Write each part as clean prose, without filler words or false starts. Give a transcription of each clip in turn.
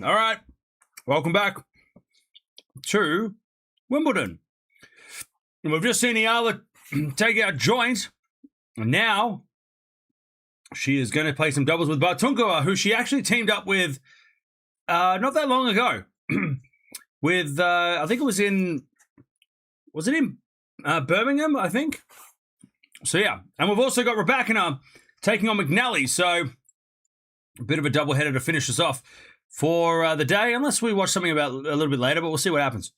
All right, welcome back to Wimbledon. And we've just seen Eala take out joint, and now she is going to play some doubles with Bartunkova, who she actually teamed up with not that long ago. With I think it was in Birmingham, I think. So yeah, and we've also got Raducanu taking on McNally, so a bit of a doubleheader to finish us off for the day, unless we watch something about a little bit later, but we'll see what happens.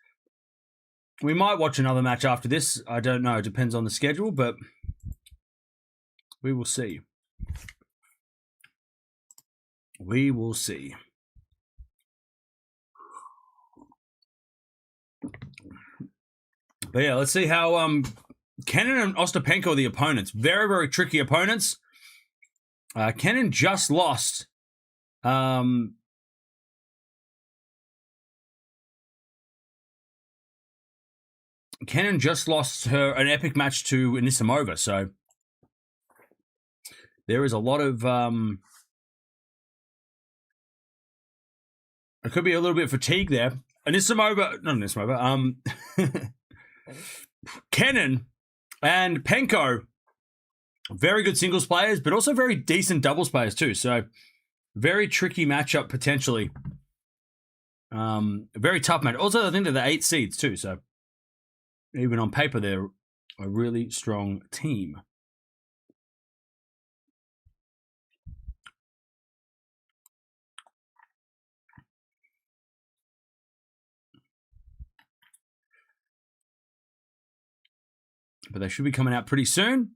We might watch another match after this. I don't know. It depends on the schedule, but we will see. We will see. But yeah, let's see how Kenin and Ostapenko are the opponents. Very, very tricky opponents. Kenin just lost. Kenin just lost her an epic match to Anisimova, so there is a lot of it could be a little bit of fatigue there. Kenin and Penko, very good singles players, but also very decent doubles players too. So very tricky matchup potentially. Very tough match. Also, I think they're the 8 seeds too. So even on paper, they're a really strong team. But they should be coming out pretty soon.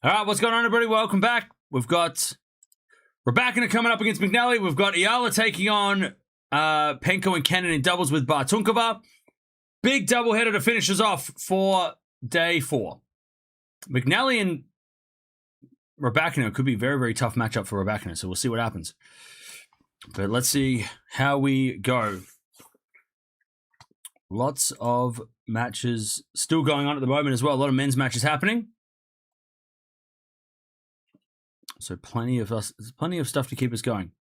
All right, what's going on, everybody? Welcome back. We've got Raducanu coming up against McNally. We've got Eala taking on Penko and Kenin in doubles with Bartunkova. Big doubleheader to finish us off for day 4. McNally and Raducanu could be a very, very tough matchup for Raducanu, so we'll see what happens. But let's see how we go. Lots of matches still going on at the moment as well. A lot of men's matches happening. So plenty of stuff to keep us going.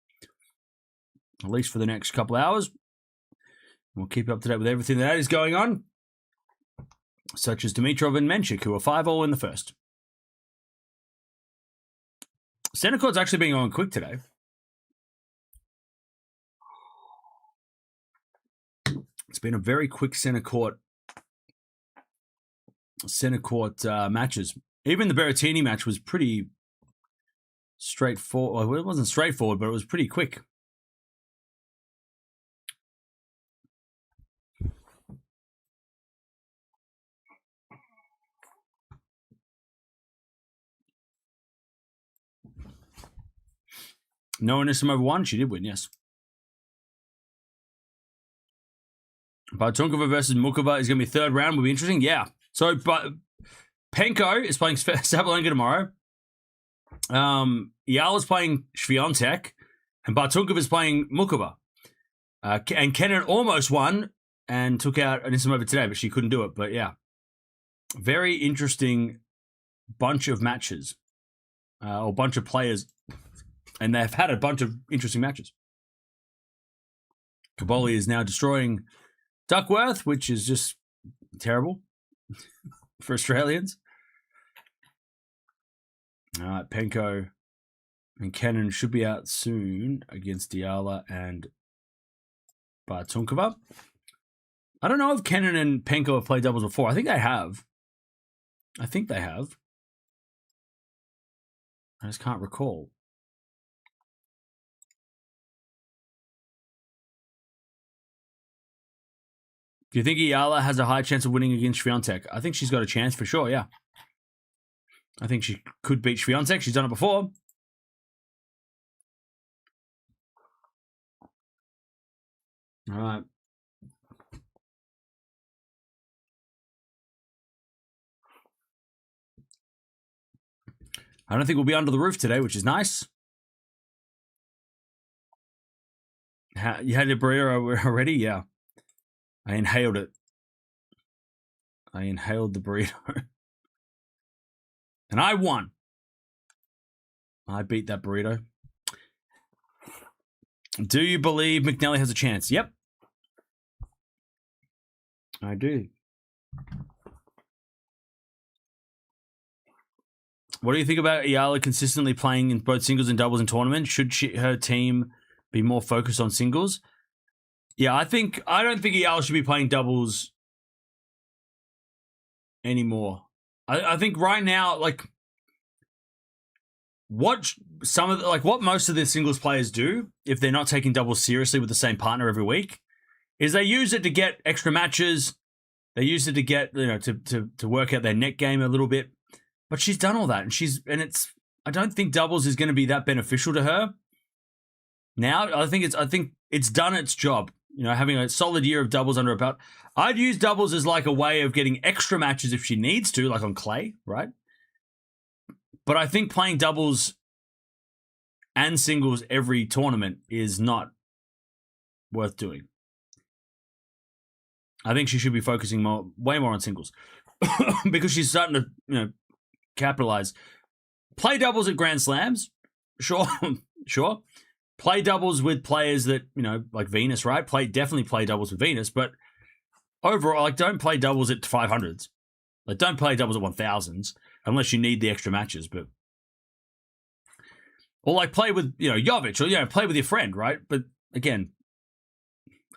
At least for the next couple of hours. We'll keep you up to date with everything that is going on. Such as Dimitrov and Menchik, who are 5-all in the first. Center court's actually been going quick today. It's been a very quick center court matches. Even the Berrettini match was pretty straightforward. Well, it wasn't straightforward, but it was pretty quick. No Anisimova won. She did win, yes. Bartunkova versus Mukova is going to be 3rd round. Will be interesting. Yeah. So, but Penko is playing Sabalenka tomorrow. Eala is playing Swiatek, and Bartunkova is playing Mukova. And Kenin almost won and took out Anisimova today, but she couldn't do it. But yeah, very interesting bunch of matches, or bunch of players, and they've had a bunch of interesting matches. Kaboli is now destroying Duckworth, which is just terrible for Australians. All right, Penko and Kenin should be out soon against Eala and Bartunkova. I don't know if Kenin and Penko have played doubles before. I think they have. I just can't recall. Do you think Eala has a high chance of winning against Swiatek? I think she's got a chance for sure, yeah. I think she could beat Swiatek. She's done it before. All right. I don't think we'll be under the roof today, which is nice. You had your burrito already? Yeah. I inhaled it. I inhaled the burrito. And I won. I beat that burrito. Do you believe McNally has a chance? Yep. I do. What do you think about Eala consistently playing in both singles and doubles in tournaments? Should her team be more focused on singles? Yeah, I don't think Eala should be playing doubles anymore. I think right now, like, what most of the singles players do, if they're not taking doubles seriously with the same partner every week, is they use it to get extra matches. They use it to get, to work out their net game a little bit. But she's done all that, and I don't think doubles is going to be that beneficial to her. Now, I think it's done its job. Having a solid year of doubles under her belt. I'd use doubles as like a way of getting extra matches if she needs to, like on clay, right? But I think playing doubles and singles every tournament is not worth doing. I think she should be focusing way more on singles because she's starting to, capitalize. Play doubles at Grand Slams, sure. Play doubles with players that, like Venus, right? Definitely play doubles with Venus, but overall, like, don't play doubles at 500s. Like, don't play doubles at 1000s unless you need the extra matches, or like play with, Jovic, or, play with your friend, right? But again,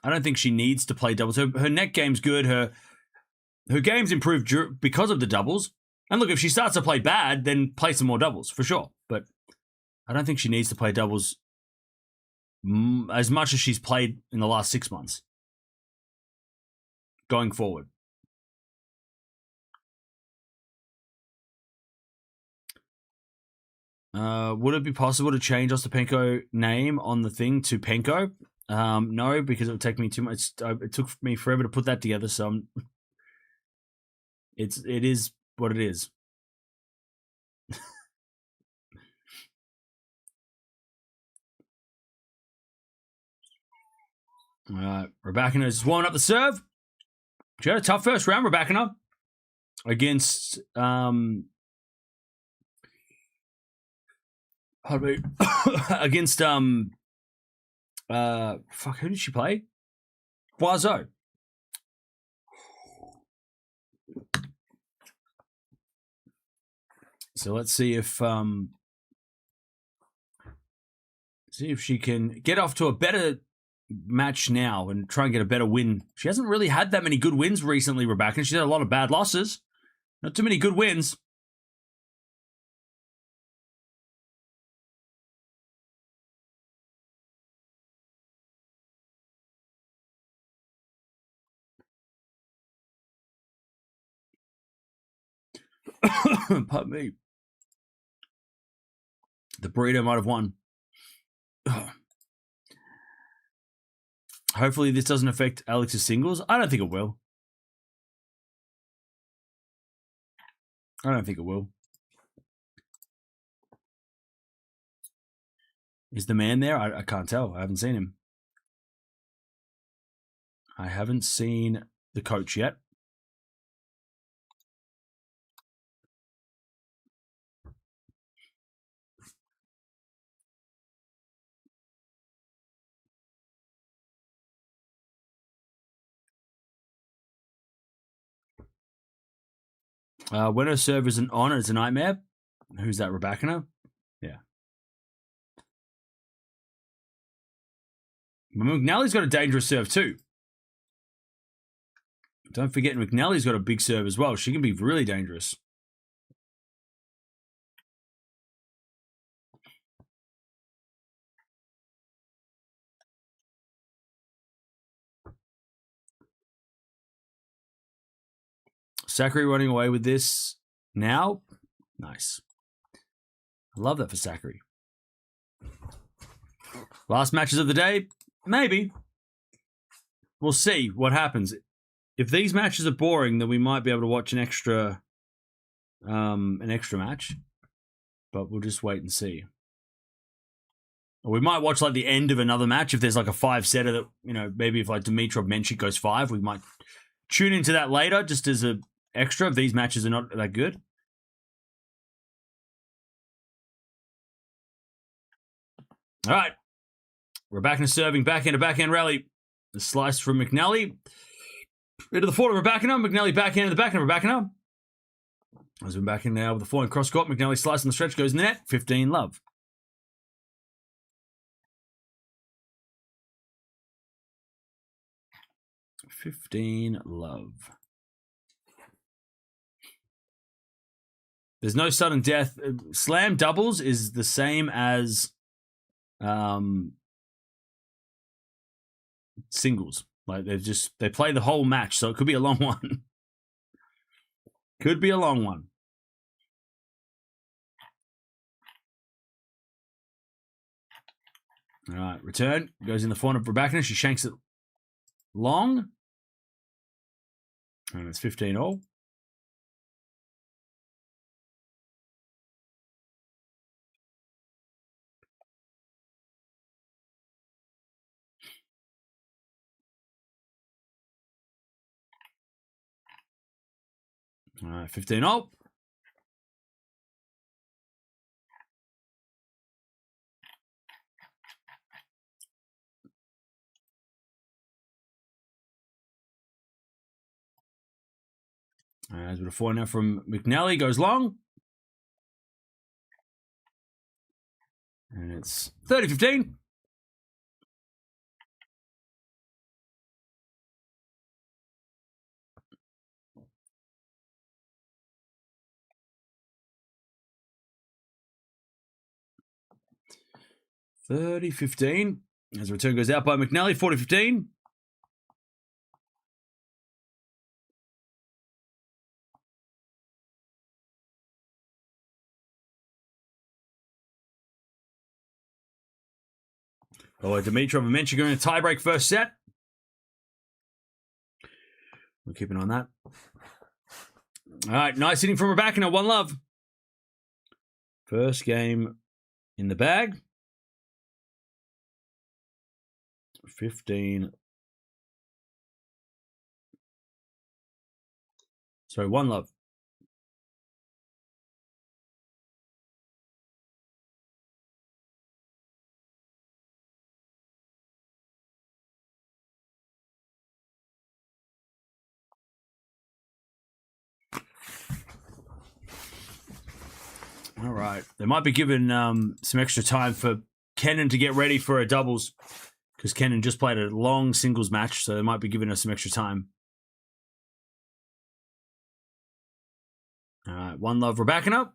I don't think she needs to play doubles. Her net game's good. Her game's improved because of the doubles. And look, if she starts to play bad, then play some more doubles, for sure. But I don't think she needs to play doubles as much as she's played in the last 6 months going forward. Would it be possible to change Ostapenko name on the thing to Penko? No, because it would take me too much. It took me forever to put that together, so it is what it is. All right, Raducanu is warming up the serve. She had a tough first round, Raducanu, against against who did she play? Boiseau. So let's see if she can get off to a better match now and try and get a better win. She hasn't really had that many good wins recently, Raducanu. She's had a lot of bad losses. Not too many good wins. Pardon me. The burrito might have won. Hopefully this doesn't affect Alex's singles. I don't think it will. Is the man there? I can't tell. I haven't seen him. I haven't seen the coach yet. When her serve isn't on, it's a nightmare. Who's that, Raducanu? Yeah. McNally's got a dangerous serve too. Don't forget, McNally's got a big serve as well. She can be really dangerous. Sakkari running away with this now. Nice. I love that for Sakkari. Last matches of the day? Maybe. We'll see what happens. If these matches are boring, then we might be able to watch an extra match. But we'll just wait and see. Or we might watch like the end of another match if there's like a 5-setter that, maybe if like Dimitrov Menchik goes 5, we might tune into that later just as a extra if these matches are not that good. All right. Raducanu serving backhand to backhand rally. The slice from McNally. Into the forehand of Raducanu. McNally backhand to the backhand of Raducanu. As we're back in now with the forehand cross court. McNally slicing the stretch, goes in the net. 15 love. There's no sudden death. Slam doubles is the same as singles. Like they play the whole match, so it could be a long one. Could be a long one. All right, return. Goes in the forehand of Raducanu. She shanks it long. And it's 15 all. All right, 15 all. As with a forehand now from McNally, goes long. And it's 30-15. As the return goes out by McNally, 40-15. Oh, Dimitrov and Menchik going to tiebreak first set. We'll keep an eye on that. All right, nice hitting from Raducanu. 1 love. First game in the bag. 15. Sorry, 1 love. All right. They might be given some extra time for Kenin to get ready for a doubles because Kenin just played a long singles match, so they might be giving us some extra time. All right. 1 love, Raducanu.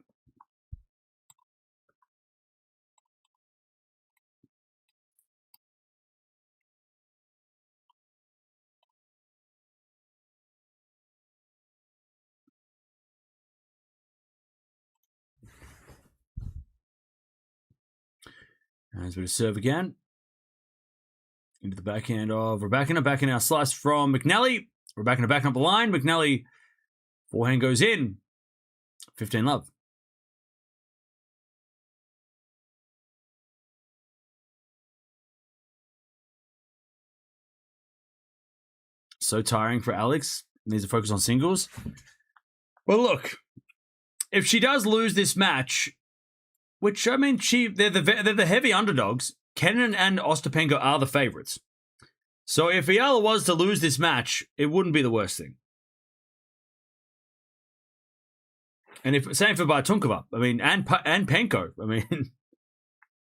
As we serve again. Into the backhand of Raducanu. Backhand now slice from McNally. Raducanu back up the line. McNally forehand goes in. 15 love. So tiring for Alex. Needs to focus on singles. Well, look. If she does lose this match, which, I mean, they're the heavy underdogs. Kenin and Ostapenko are the favorites. So if Eala was to lose this match, it wouldn't be the worst thing. And same for Bartunkova. I mean, and Penko. I mean,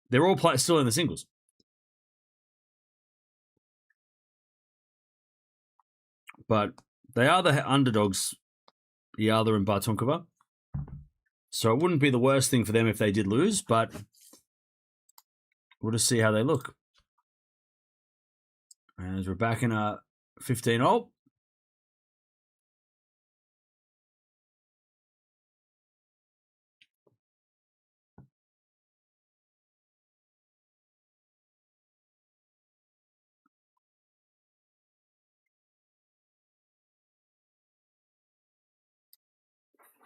they're all still in the singles. But they are the underdogs, Eala and Bartunkova. So it wouldn't be the worst thing for them if they did lose, but we'll just see how they look. As we're back in a 15 all.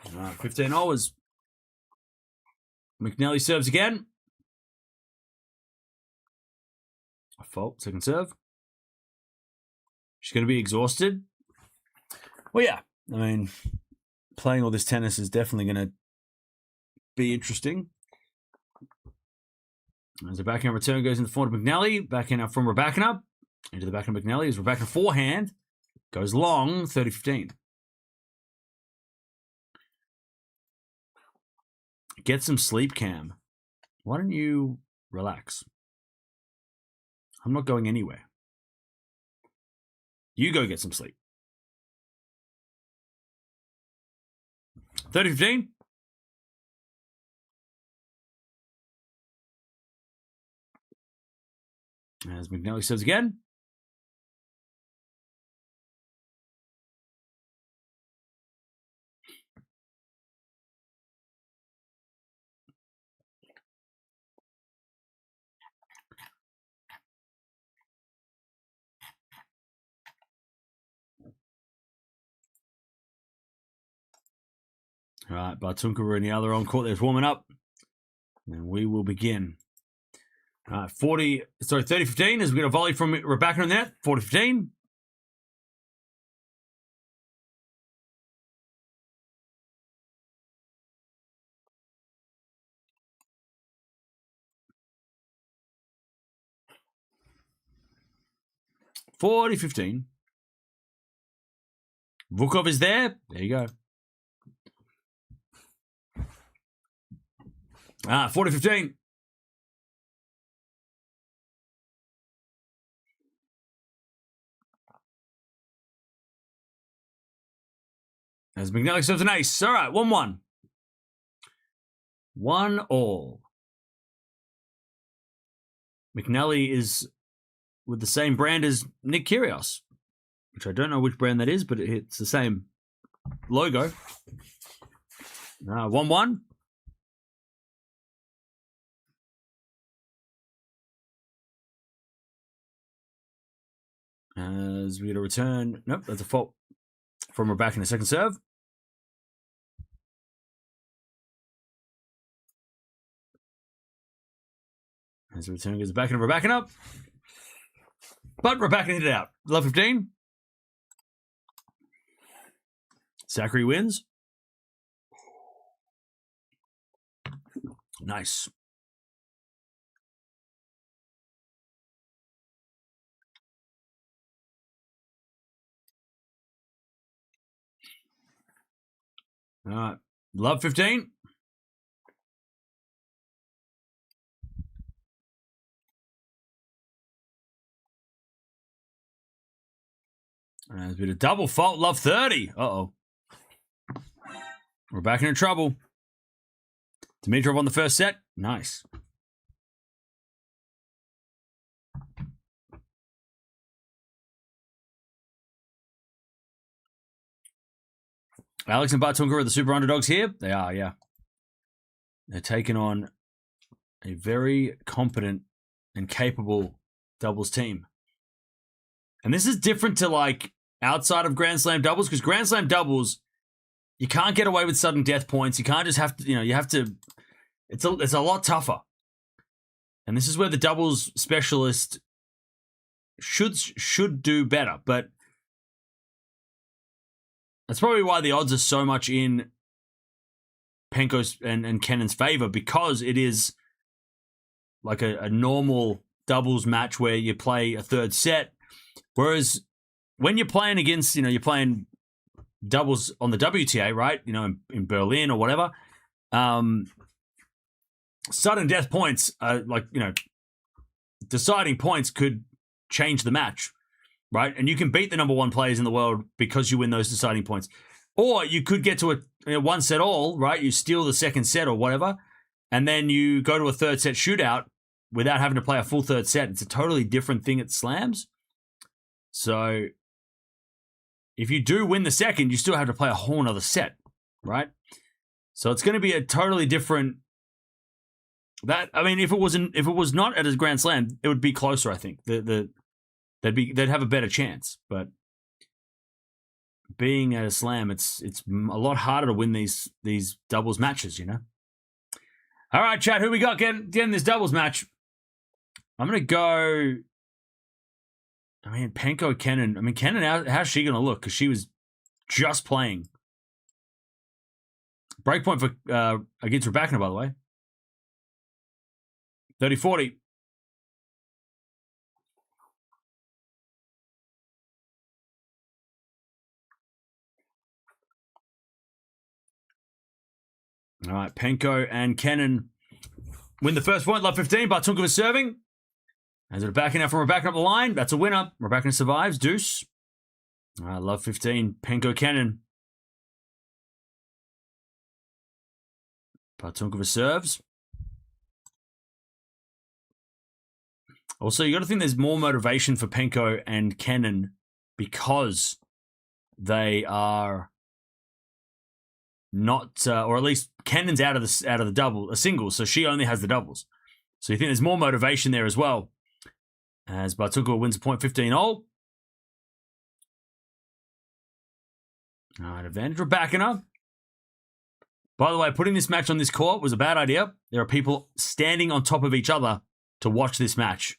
All right, 15 all is McNally serves again. A fault, second serve. She's going to be exhausted. Well, yeah. I mean, playing all this tennis is definitely going to be interesting. As the backhand return goes into the forehand of McNally. Backhand out from Raducanu. Into the backhand of McNally. As Raducanu forehand goes long, 30-15. Get some sleep, Cam. Why don't you relax? I'm not going anywhere. You go get some sleep. 30-15. As McNally serves again. All right, Bartunkova and the other on court. There's warming up. And we will begin. All right, 30-15 as we get a volley from Raducanu in that. 40-15. Vukov is there. There you go. 40-15. As McNally serves an ace. All right, 1-1. 1-all. McNally is with the same brand as Nick Kyrgios, which I don't know which brand that is, but it's the same logo. 1-1. As we get a return. Nope, that's a fault from Raducanu in the second serve. As the return goes back into Raducanu. But Raducanu hit it out. Love 15. Zachary wins. Nice. All right. Love 15. There's been a double fault. Love 30. Uh-oh. We're back into trouble. Dimitrov on the first set. Nice. Alex and Bartunkova are the super underdogs here. They are, yeah. They're taking on a very competent and capable doubles team. And this is different to like outside of Grand Slam doubles, because Grand Slam doubles, you can't get away with sudden death points. You can't just have to, you have to, it's a lot tougher. And this is where the doubles specialist should do better. But that's probably why the odds are so much in Penko's and Kenin's favor, because it is like a normal doubles match where you play a third set. Whereas when you're playing against, you're playing doubles on the WTA, right? In Berlin or whatever. Sudden death points, deciding points could change the match, right? And you can beat the number one players in the world because you win those deciding points. Or you could get to a one set all, right? You steal the second set or whatever, and then you go to a third set shootout without having to play a full third set. It's a totally different thing at slams. So if you do win the second, you still have to play a whole nother set, right? So it's going to be a totally different. If it was not at a Grand Slam, it would be closer. I think they'd have a better chance. But being at a slam, it's a lot harder to win these doubles matches. All right, chat. Who we got getting this doubles match? I'm gonna go. Penko Kenin. Kenin. How's she gonna look? Because she was just playing. Breakpoint for against Raducanu, by the way. 30-40. All right, Penko and Kenin win the first point. Love 15. Bartunkova serving. As they're backing out from Raducanu up the line. That's a winner. Raducanu survives. Deuce. All right, love 15. Penko Kenin. Bartunkova serves. Also, you got to think there's more motivation for Penko and Kenin because they are not, or at least Kenin's out of the double, a single, so she only has the doubles. So you think there's more motivation there as well. As Bartunkova wins a point 15-all. All right, advantage Raducanu. By the way, putting this match on this court was a bad idea. There are people standing on top of each other to watch this match.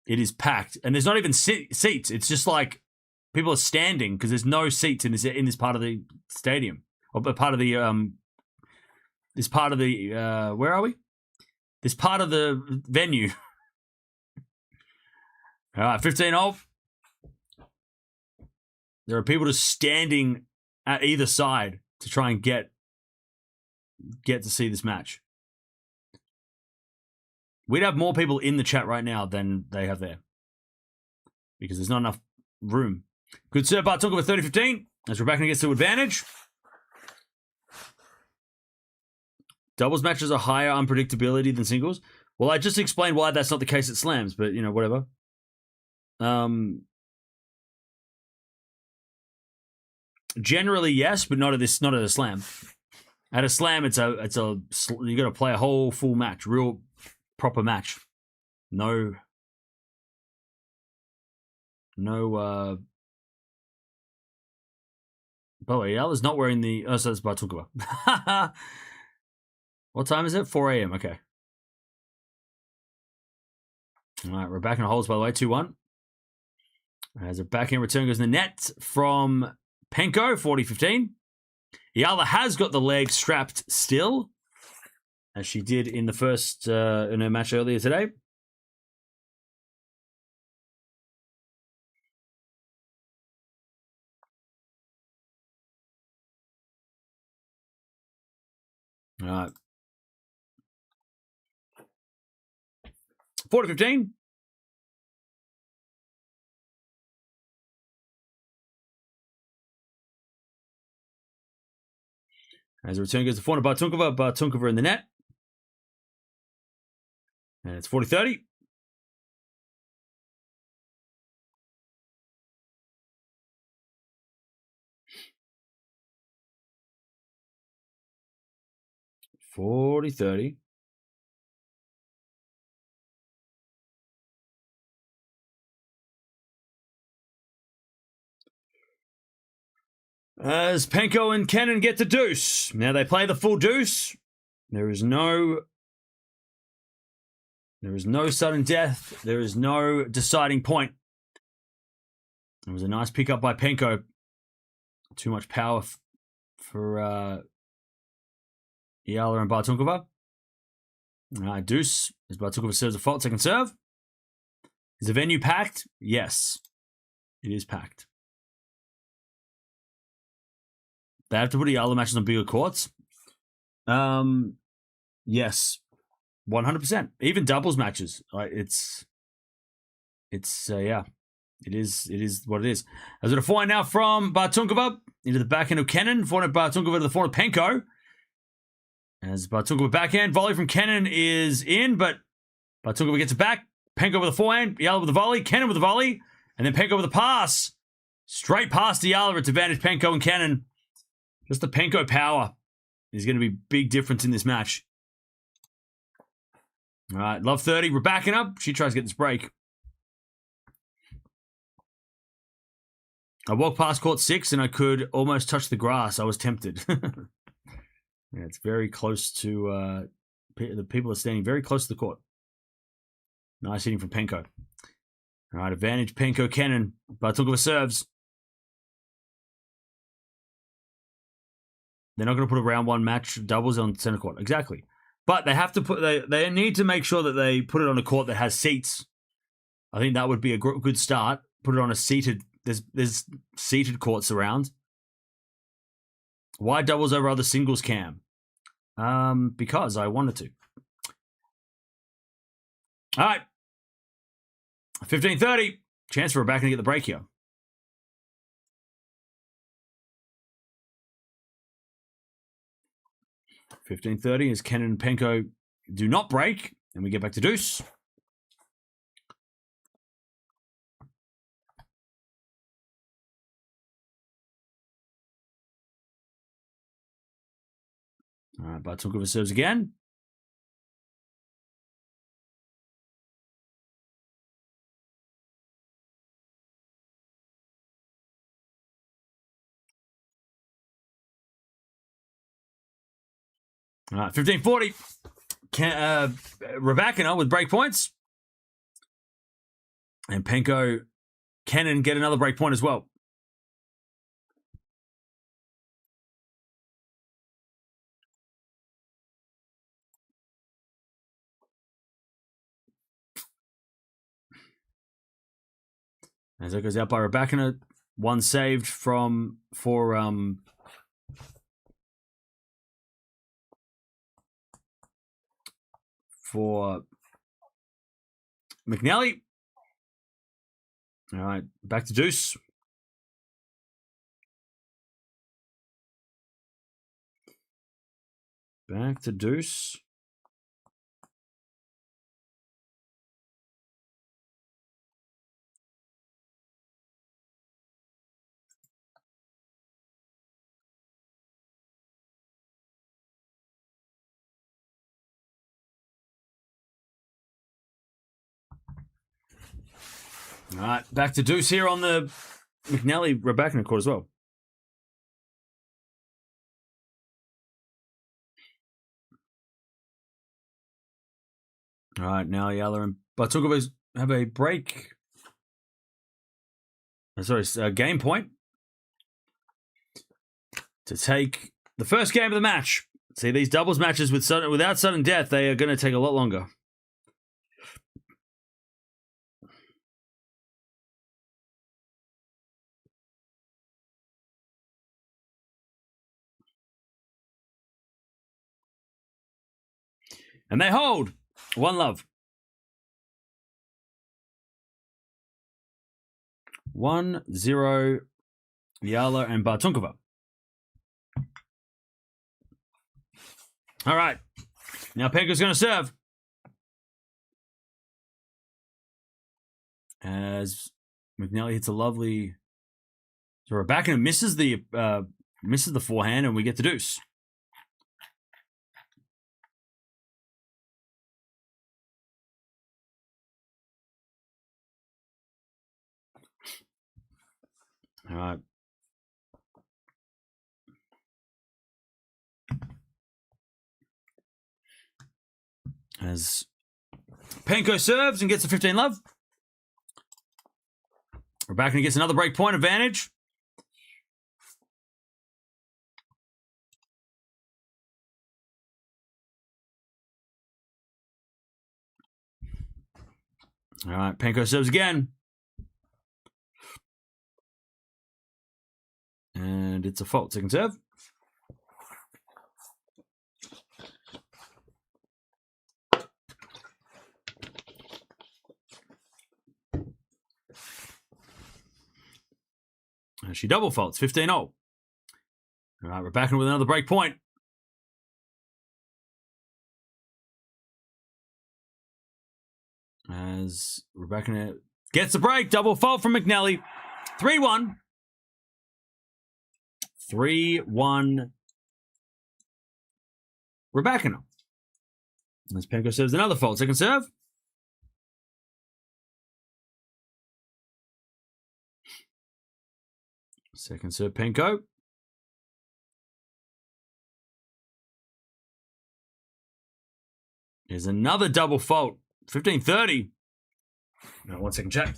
It is packed, and there's not even seats. It's just like people are standing because there's no seats in this part of the stadium, or part of the where are we? This part of the venue. All right, 15-all. There are people just standing at either side to try and get to see this match. We'd have more people in the chat right now than they have there because there's not enough room. Good serve, Bartunkova 30-15 as Raducanu gets to advantage. Doubles matches are higher unpredictability than singles. Well, I just explained why that's not the case at slams, but, whatever. Generally, yes, but not at a slam. At a slam, you got to play a whole full match, real proper match. No. By the way, Eala's not wearing the. Oh, so that's Bartunkova. What time is it? 4 a.m. Okay. All right, Raducanu holds, by the way, 2-1. As a backhand return goes in the net from Penko, 40-15. Eala has got the leg strapped still, as she did in the first in her match earlier today. All right. 40-15. As the return goes to forehand, Bartunkova in the net. And it's 40-30. As Penko and Kenin get the deuce. Now they play the full deuce. There is no sudden death. There is no deciding point. It was a nice pickup by Penko. Too much power for Eala and Bartunkova. Deuce as Bartunkova serves a fault. Second serve. Is the venue packed? Yes. It is packed. They have to put Eala matches on bigger courts. Yes. 100%. Even doubles matches. It's yeah. It is what it is. As a forehand now from Bartunkova into the backhand of Kenin. Forehand Bartunkova to the forehand Penko. As Bartunkova backhand. Volley from Kenin is in, but Bartunkova gets it back. Penko with a forehand. Eala with a volley. Kenin with a volley. And then Penko with a pass. Straight past Eala. It's advantage Penko and Kenin. Just the Penko power is going to be a big difference in this match. All right, love 30. Raducanu. She tries to get this break. I walked past court 6 and I could almost touch the grass. I was tempted. Yeah, it's very close to... the people are standing very close to the court. Nice hitting from Penko. All right, advantage Penko Kenin. Bartunkova serves. They're not going to put a round one match doubles on center court. Exactly. But they have to put... They need to make sure that they put it on a court that has seats. I think that would be a good start. Put it on a seated... There's seated courts around. Why doubles over other singles, Cam? because I wanted to. All right. 15:30. Chance for Rebecca to get the break here. $15.30 as Kenin and Penko do not break, and we get back to deuce. All right, Bartunkova serves again. All right, 15:40. Raducanu with break points. And Penko, Kenin get another break point as well. As that goes out by Raducanu. One saved for McNally. All right, back to deuce. Back to deuce. All right, back to deuce here on the McNally-Raducanu court as well. All right, now Eala and Bartunkova have a break. Sorry, a game point to take the first game of the match. See, these doubles matches without sudden death, they are going to take a lot longer. And they hold. 1-love. 1-0. Eala and Bartunkova. All right. Now Penko's going to serve. As McNally hits a lovely... So Raducanu misses the forehand, and we get the deuce. All right. As Penko serves and gets a 15-love. Raducanu gets another break point advantage. All right, Penko serves again. And it's a fault. Second serve. And she double faults. 15-0. All right, Raducanu with another break point. As Raducanu gets the break. Double fault from McNally. 3-1. 3-1. Raducanu. As Penko serves another fault. Second serve. Second serve, Penko. There's another double fault. 15-30. No, 1 second, check.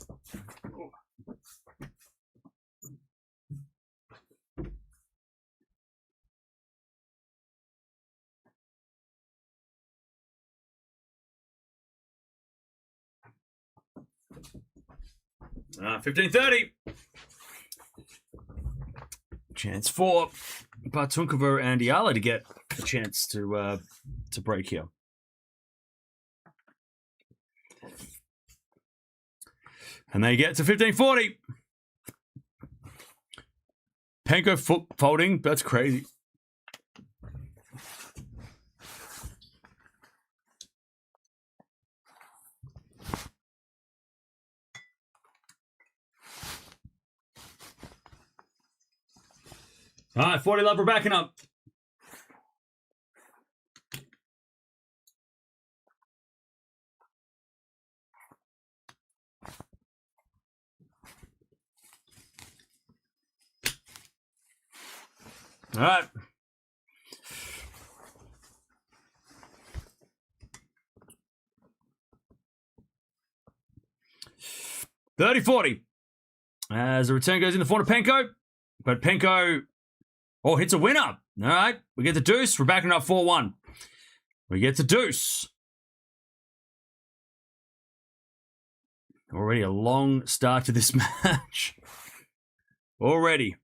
$15.30. Chance for Bartunkova and Eala to get a chance to break here. And they get to 15-40. Penko foot folding. That's crazy. All right, 40 love, we're backing up. All right. $30-40. As the return goes in the form of Penko. But Penko, hits a winner. All right. We get the deuce. We're backing up 4-1. We get the deuce. Already a long start to this match. Already.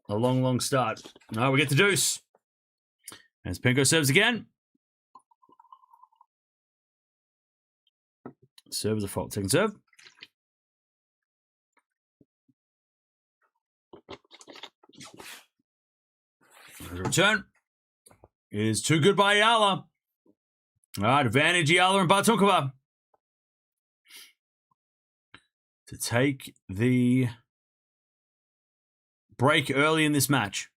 A long start. No, we get the deuce. As Penko serves again. Serve is a fault. Second serve. The return is too good by Eala. All right, advantage Eala and Bartunkova to take the break early in this match.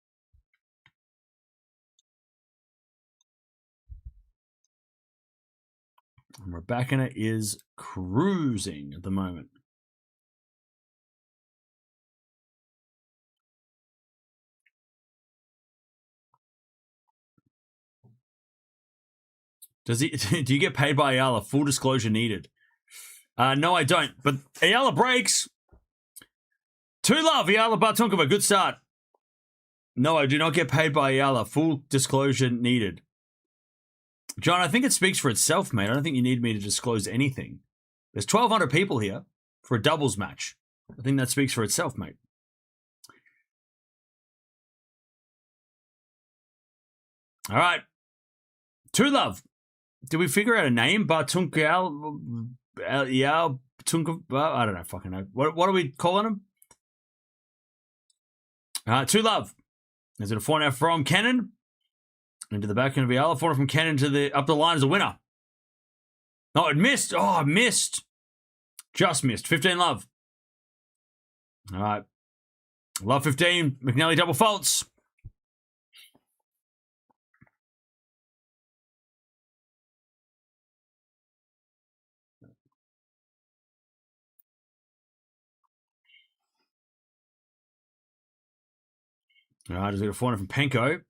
And Raducanu is cruising at the moment. Do you get paid by Eala? Full disclosure needed. No, I don't. But Eala breaks. 2-love, Eala Bartunkova. Good start. No, I do not get paid by Eala. Full disclosure needed. John, I think it speaks for itself, mate. I don't think you need me to disclose anything. There's 1,200 people here for a doubles match. I think that speaks for itself, mate. All right. 2-love. Did we figure out a name? Bartunkova? I don't know. Fucking know. What are we calling him? 2-love. Is it a 4 now from Kenin? Into the back end of Eala. 4 from Kenin to up the line as a winner. No, it missed. Oh, it missed. Just missed. 15-love. All right. Love 15. McNally double faults. All right, just got a 4 from Penko.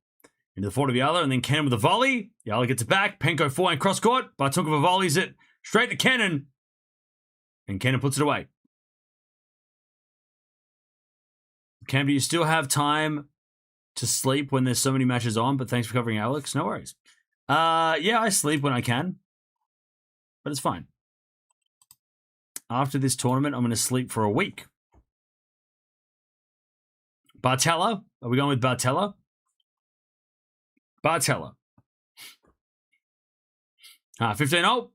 Into the 4 of Eala, and then Kenin with a volley. Eala gets it back. Penko 4 in cross court. Bartunkova volleys it straight to Kenin. And Kenin puts it away. Cam, do you still have time to sleep when there's so many matches on? But thanks for covering Alex. No worries. Yeah, I sleep when I can. But it's fine. After this tournament, I'm going to sleep for a week. Bartella. Are we going with Bartella? Bartella. 15-0.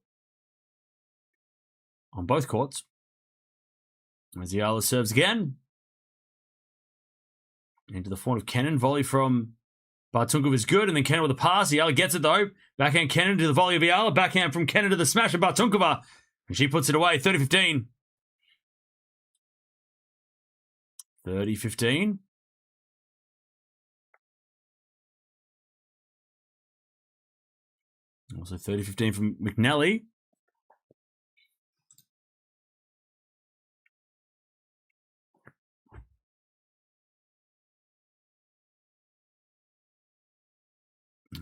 On both courts. As Eala serves again. Into the form of Kenin. Volley from Bartunkova is good. And then Kenin with a pass. Eala gets it though. Backhand Kenin to the volley of Eala. Backhand from Kenin to the smash of Bartunkova. And she puts it away. 30-15. 30-15. Also 30-15 from McNally.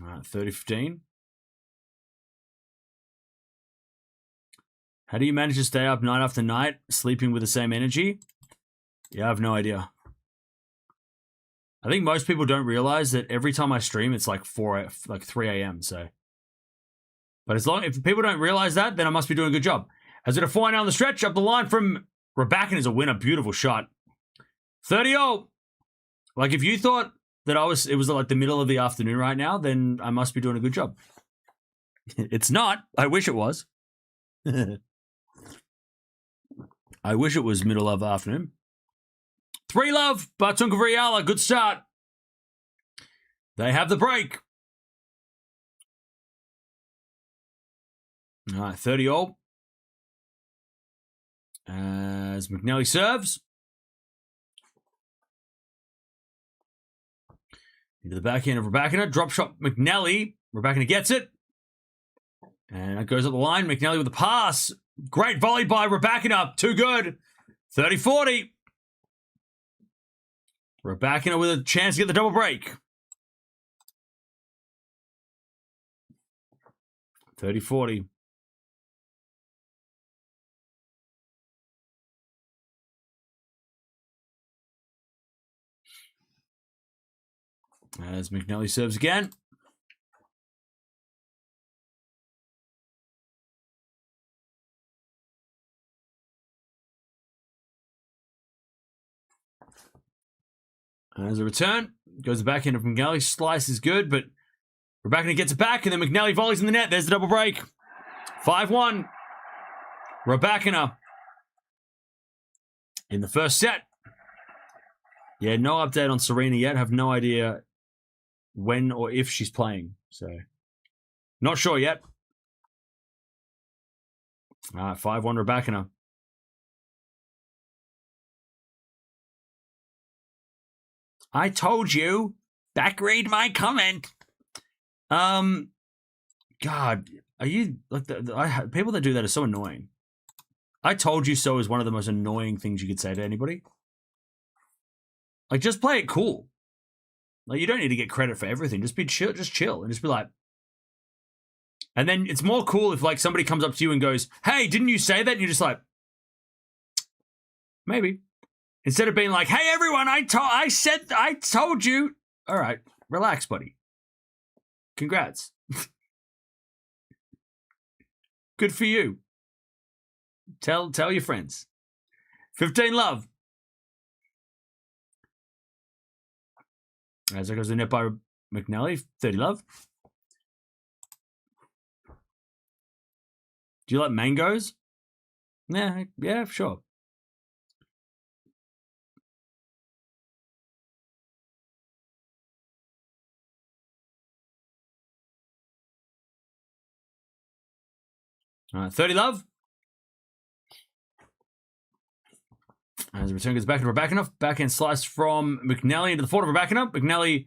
All right, 30-15. How do you manage to stay up night after night, sleeping with the same energy? Yeah, I have no idea. I think most people don't realize that every time I stream, it's like 3 a.m. So, but if people don't realize that, then I must be doing a good job. As it a 4 now on the stretch, up the line from Raducanu is a winner. Beautiful shot. 30-0. Like if you thought that it was like the middle of the afternoon right now, then I must be doing a good job. It's not. I wish it was. I wish it was middle of the afternoon. 3-love, Bartunkova Eala, good start. They have the break. All right, 30-all. As McNally serves. Into the backhand of Raducanu. Drop shot McNally. Raducanu gets it. And it goes up the line. McNally with the pass. Great volley by Raducanu. Too good. 30-40. Raducanu with a chance to get the double break. 30-40. As McNally serves again. As a return, goes back into McNally. Slice is good, but Raducanu gets it back, and then McNally volleys in the net. There's the double break. 5-1. Raducanu in the first set. Yeah, no update on Serena yet. Have no idea when or if she's playing. So, not sure yet. All right, 5-1 Raducanu. I told you. Back read my comment. God, are you like people that do that are so annoying. I told you so is one of the most annoying things you could say to anybody. Like, just play it cool. Like, you don't need to get credit for everything. Just be chill, and just be like. And then it's more cool if like somebody comes up to you and goes, "Hey, didn't you say that?" And you're just like, maybe. Instead of being like, "Hey, everyone, I told you." All right, relax, buddy. Congrats. Good for you. Tell your friends. 15-love. As it goes to the net by McNally. 30-love. Do you like mangoes? Yeah, sure. All right, 30-love. As the return goes back to Raducanu. Backhand slice from McNally into the forehand of Raducanu. McNally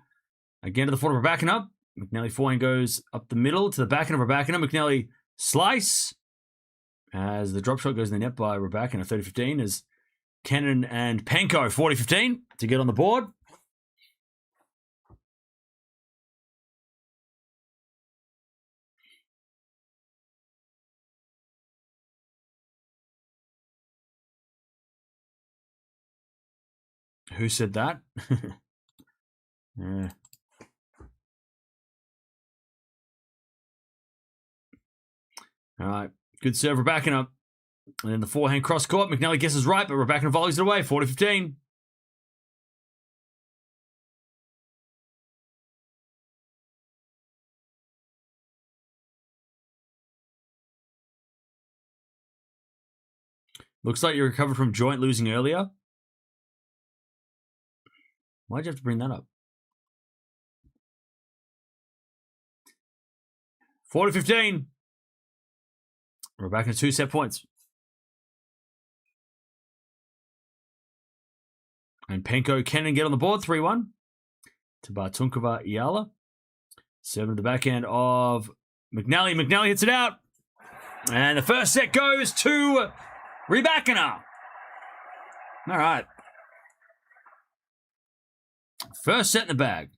again to the forehand of Raducanu. McNally forehand goes up the middle to the backhand of Raducanu. McNally slice. As the drop shot goes in the net by Raducanu. 30-15 as Kenin and Penko 40-15 to get on the board. Who said that? Yeah. All right. Good serve, Raducanu. And then the forehand cross court. McNally guesses right, but Raducanu volleys it away. 40-15. Looks like you recovered from joint losing earlier. Why'd you have to bring that up? 40-15. Raducanu 2 set points. And Penko Kenin get on the board. 3-1 to Bartunkova Eala. Serving to the backhand of McNally. McNally hits it out. And the first set goes to Raducanu. All right. First set in the bag.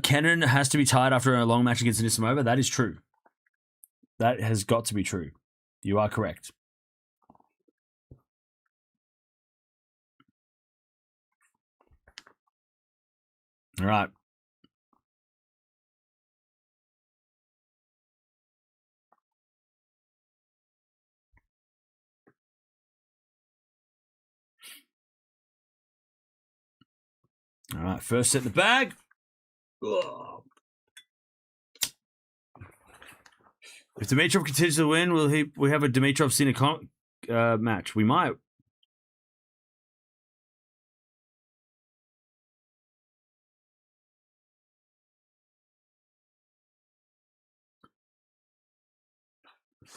Kenin has to be tired after a long match against Anisimova. That is true. That has got to be true. You are correct. All right. All right, first set in the bag. Ugh. If Dimitrov continues to win, will we have a Dimitrov Sinner match? We might.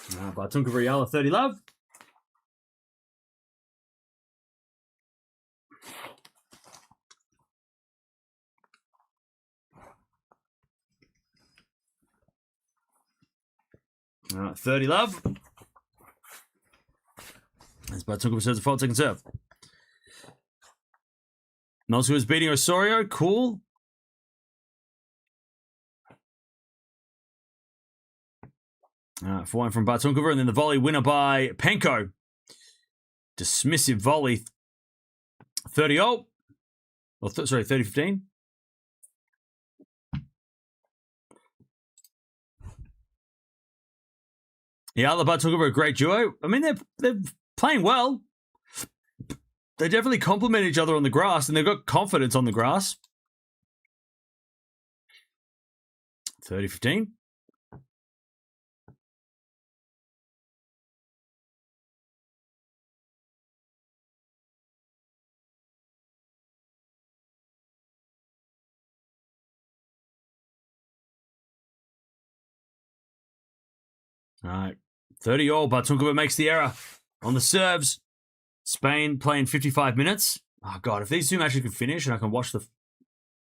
Bartunkova Eala 30 love. All right, 30 love. As Bartunkova serves a fault, second serve. Melsu is beating Osorio. Cool. All right, 4-1 from Bartunkova, and then the volley winner by Penko. Dismissive volley. 30-0. Sorry, 30-15. Eala Bartunkova, a great duo. I mean, they're playing well. They definitely complement each other on the grass, and they've got confidence on the grass. 30-15. All right. 30-all. Bartunkova makes the error on the serves. Spain playing 55 minutes. Oh, God. If these two matches can finish and I can watch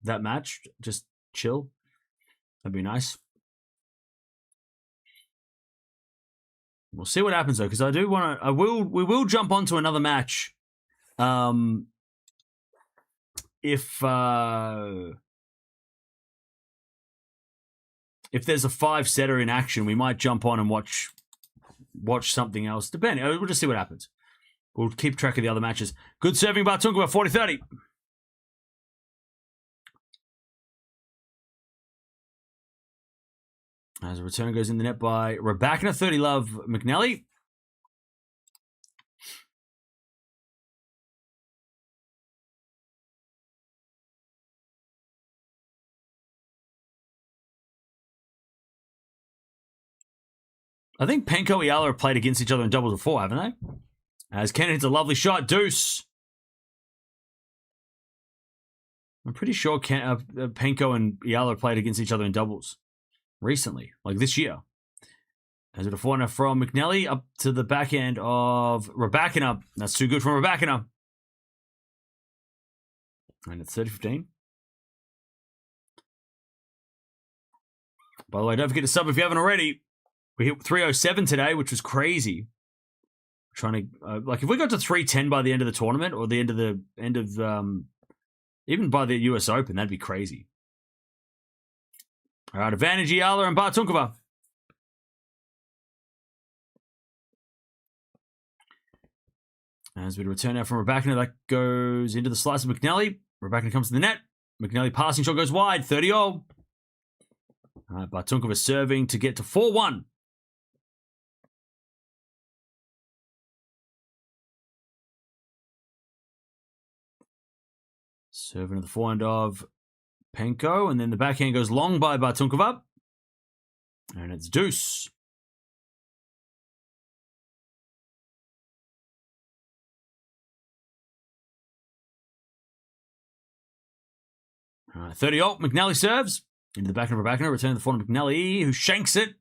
that match, just chill, that'd be nice. We'll see what happens, though, because I do want to... We will jump onto another match. If there's a 5-setter in action, we might jump on and watch something else. Depending. We'll just see what happens. We'll keep track of the other matches. Good serving, Bartunkova, 40-30. As a return goes in the net by Raducanu, 30 love McNally. I think Penko and Eala have played against each other in doubles before, haven't they? As Kenin hits a lovely shot, deuce. I'm pretty sure Penko and Eala played against each other in doubles recently, like this year. As a corner from McNally up to the back end of Raducanu. That's too good from Raducanu. And it's 30-15. By the way, don't forget to sub if you haven't already. We hit 307 today, which was crazy. Trying to like if we got to 310 by the end of the tournament or the end of even by the US Open, that'd be crazy. All right, advantage Eala and Bartunkova. As we return now from Raducanu, that goes into the slice of McNally. Raducanu comes to the net. McNally passing shot goes wide, 30-0. All right, Bartunkova serving to get to 4-1. Serving to the forehand of Penko, and then the backhand goes long by Bartunkova. And it's deuce. All right, 30-0. McNally serves. Into the back of Raducanu, return to the forehand of McNally, who shanks it.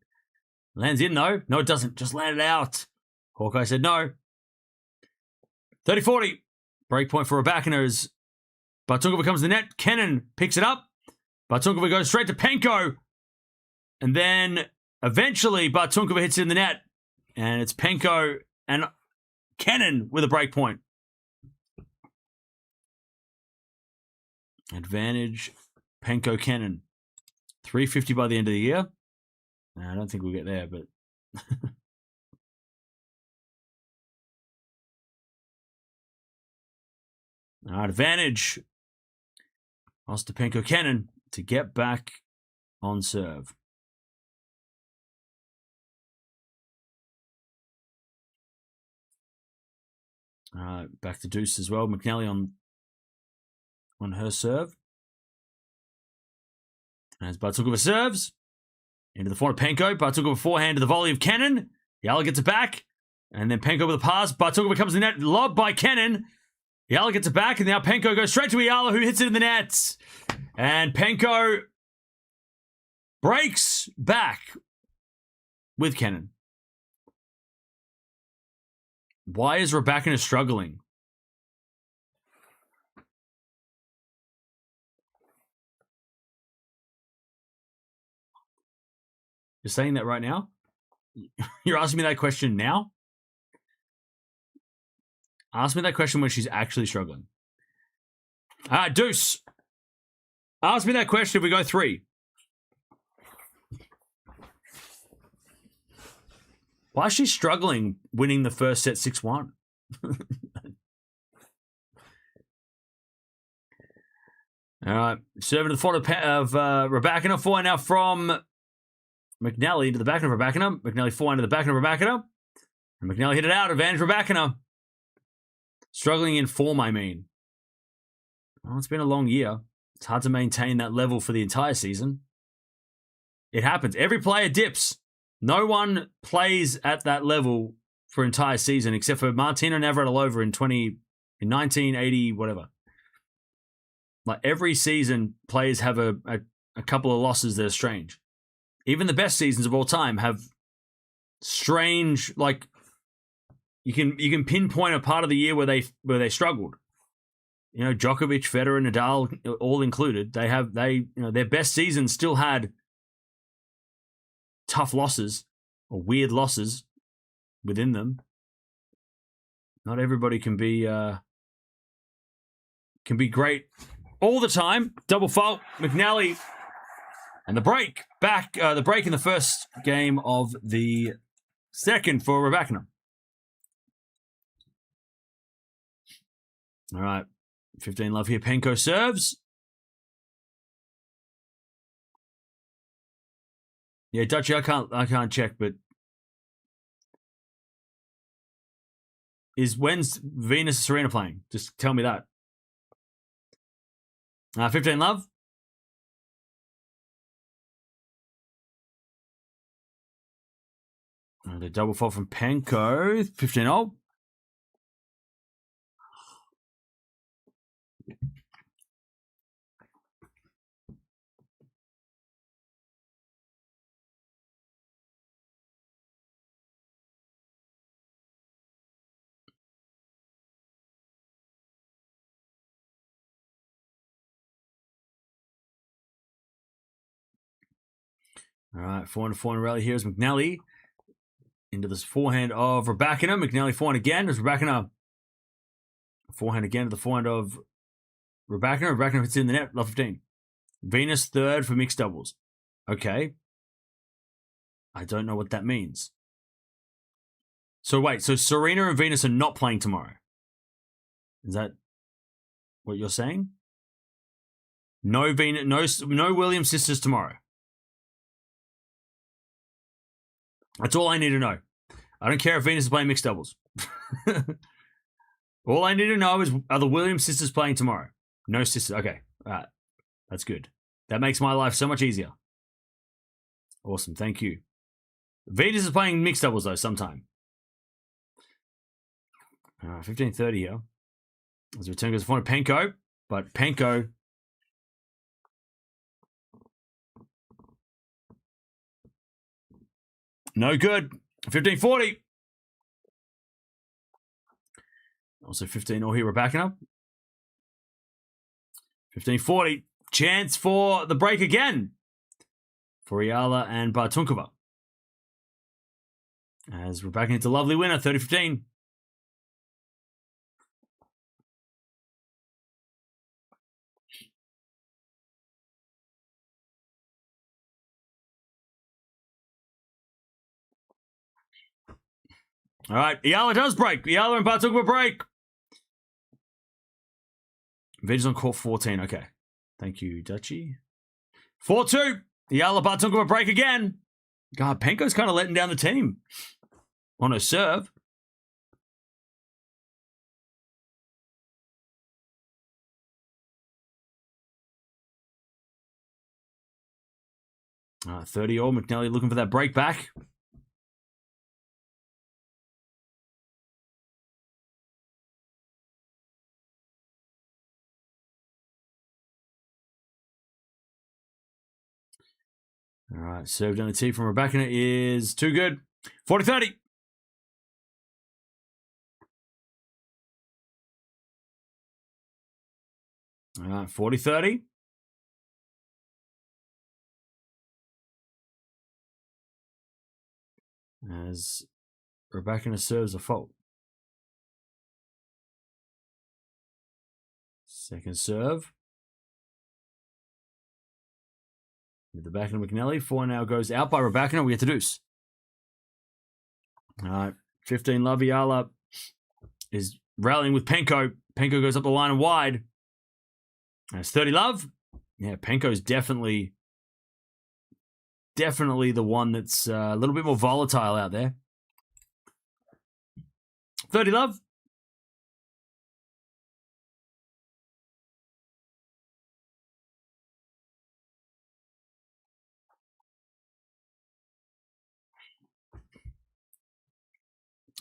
Lands in, though. No, it doesn't. Just landed out. Hawkeye said no. 30-40. Break point for Raducanu as Bartunkova comes to the net. Kenin picks it up. Bartunkova goes straight to Penko. And then eventually Bartunkova hits it in the net. And it's Penko and Kenin with a break point. Advantage Penko Kenin. 350 by the end of the year. No, I don't think we'll get there, but... All right, advantage. Ostapenko Kenin to get back on serve. Back to deuce as well. McNally on on her serve. As Bartunkova serves. Into the forehand of Penko. Bartunkova forehand to the volley of Kenin. Eala gets it back. And then Penko with a pass. Bartunkova comes in the net. Lob by Kenin. Eala gets it back. And now Penko goes straight to Eala, who hits it in the net. And Penko breaks back with Kenin. Why is Raducanu struggling? You're saying that right now? You're asking me that question now? Ask me that question when she's actually struggling. Deuce. Ask me that question if we go 3. Why is she struggling winning the first set 6-1? All right. Serving to the front of Raducanu. Forehand now from McNally into the back of Raducanu. McNally forehand to the back of Raducanu. And McNally hit it out. Advantage Raducanu. Struggling in form, I mean. Well, it's been a long year. It's hard to maintain that level for the entire season. It happens. Every player dips. No one plays at that level for an entire season except for Martina Navratilova in 1980, whatever. Like every season, players have a couple of losses that are strange. Even the best seasons of all time have strange, like you can pinpoint a part of the year where they struggled. You know, Djokovic, Federer, Nadal, all included. Their best season still had tough losses or weird losses within them. Not everybody can be great all the time. Double fault, McNally, and the break back. The break in the first game of the second for Raducanu. All right, 15 love here. Penko serves. Yeah, Dutchy, I can't check, but when's Venus and Serena playing? Just tell me that. 15 love. The double fault from Penko. 15-0. All right, forehand rally here is McNally. Into this forehand of Raducanu. McNally forehand again. There's Raducanu. Forehand again to the forehand of Raducanu. Raducanu hits in the net. Love 15. Venus third for mixed doubles. Okay. I don't know what that means. So wait, so Serena and Venus are not playing tomorrow. Is that what you're saying? No Williams sisters tomorrow. That's all I need to know. I don't care if Venus is playing mixed doubles. All I need to know is, are the Williams sisters playing tomorrow? No sisters. Okay. All right. That's good. That makes my life so much easier. Awesome. Thank you. Venus is playing mixed doubles, though, sometime. 15:30 here. As return goes for Penko. But Penko... no good. 15:40. Also 15-0 here, Raducanu. 15:40. Chance for the break again for Eala and Bartunkova. As Raducanu hits a lovely winner, 30-15. All right, Eala does break. Eala and Bartunkova break. Vid's on court 14. Okay. Thank you, Dutchy. 4-2. Eala Bartunkova break again. God, Penko's kind of letting down the team on her serve. 30 all. McNally looking for that break back. All right, served on the tee from Raducanu is too good. 40-30. All right, 40-30. As Raducanu serves a fault. Second serve. With the back of McNally. 4 now goes out by Raducanu. We get to deuce. All right, 15 love. Eala is rallying with Penko. Penko goes up the line and wide. And it's 30 love. Yeah, Penko's definitely the one that's a little bit more volatile out there. 30 love.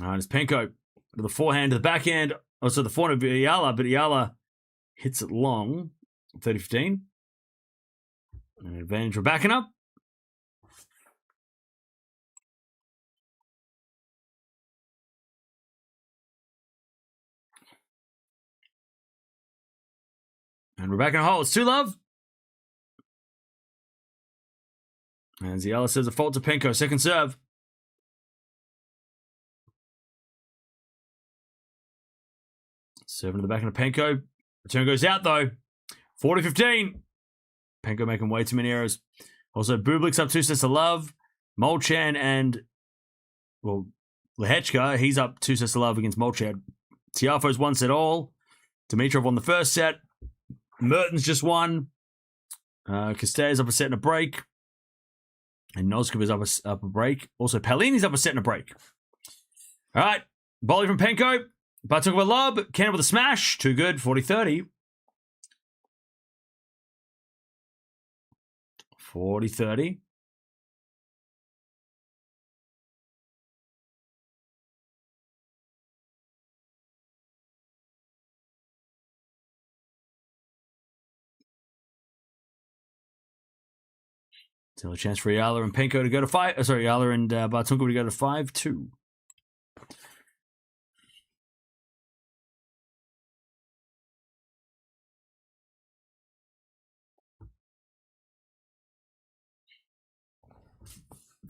All right, it's Penko with the forehand to the backhand. Also, the forehand of Eala, but Eala hits it long. 30-15. An advantage for backing up. And we're back in a hole. It's 2 love. And Eala says a fault to Penko. Second serve. Serving to the back of Penko. Return goes out, though. 40-15. Penko making way too many errors. Also, Bublik's up 2 sets to love. Molchan and, well, Lehechka, he's up 2 sets to love against Molchan. Tiafoe's 1 set all. Dimitrov won the first set. Mertens just won. Castell's up a set and a break. And Noskov is up a break. Also, Palini's up a set and a break. All right. Volley from Penko. Bartunkova lob. Kenin with a smash. Too good. 40-30. 40-30. Still a chance for Eala and Penko to go to 5. Sorry, Eala and Bartunkova to go to 5-2.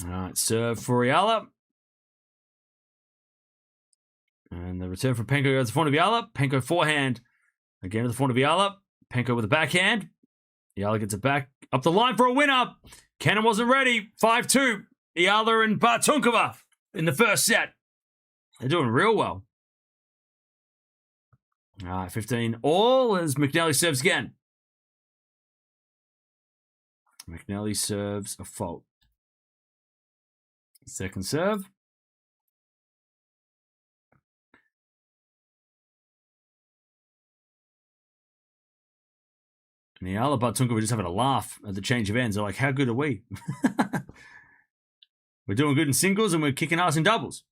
All right, serve for Eala. And the return from Penko goes to the front of Eala. Penko forehand. Again to the front of Eala. Penko with a backhand. Eala gets it back up the line for a winner. Kenin wasn't ready. 5-2. Eala and Bartunkova in the first set. They're doing real well. All right, 15 all as McNally serves again. McNally serves a fault. Second serve. And Eala Bartunkova just having a laugh at the change of ends. They're like, how good are we? We're doing good in singles and we're kicking ass in doubles.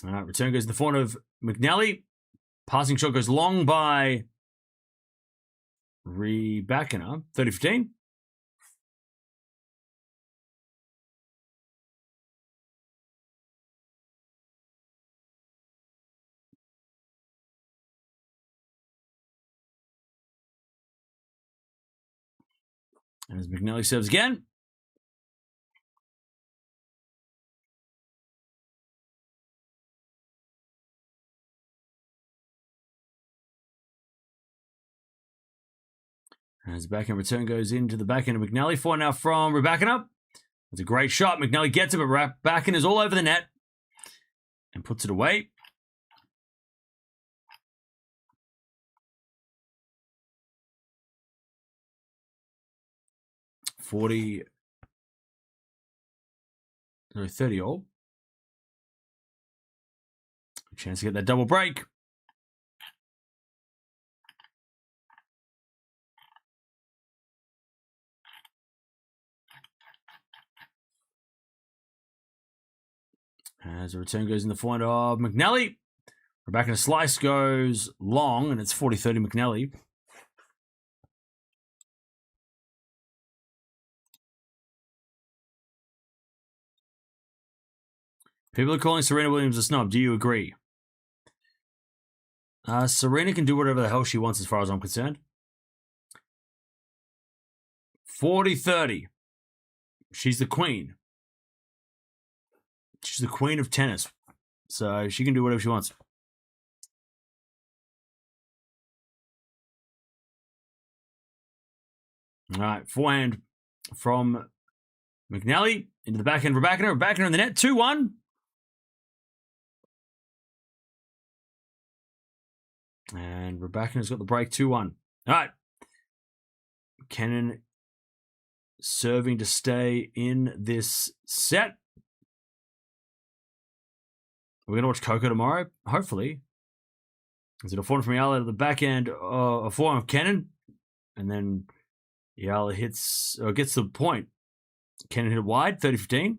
All right, return goes to the front of McNally. Passing shot goes long by Raducanu. 30-15. And as McNally serves again. And as the backhand return goes into the backhand of McNally. 4 now from Raducanu. It's a great shot. McNally gets it, but Raducanu is all over the net. And puts it away. No, 30 all. A chance to get that double break. As the return goes in the forehand of McNally. Rebecca slice goes long, and it's 40-30 McNally. People are calling Serena Williams a snob. Do you agree? Serena can do whatever the hell she wants as far as I'm concerned. 40-30. She's the queen. She's the queen of tennis. So she can do whatever she wants. All right, forehand from McNally into the backhand. Rebecca in the net. 2-1. And Raducanu's got the break, 2-1. All right. Kenin serving to stay in this set. We're going to watch Coco tomorrow, hopefully. Is it a forehand from Eala to the backhand? A forehand of Kenin. And then Eala hits, or gets the point. Kenin hit it wide, 30-15.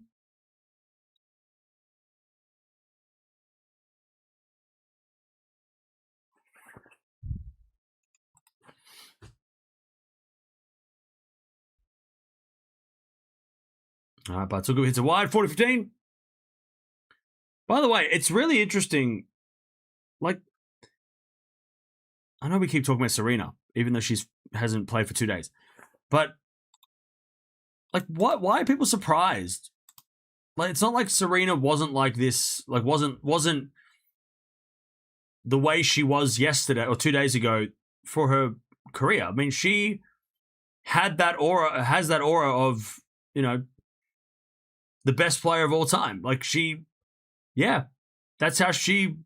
All right, Bartunkova hits it wide, 40-15. By the way, it's really interesting. Like, I know we keep talking about Serena, even though she hasn't played for 2 days. But, like, why are people surprised? Like, it's not like Serena wasn't like this, like, wasn't the way she was yesterday or 2 days ago for her career. I mean, she had that aura, has that aura of, you know, the best player of all time. Like that's how she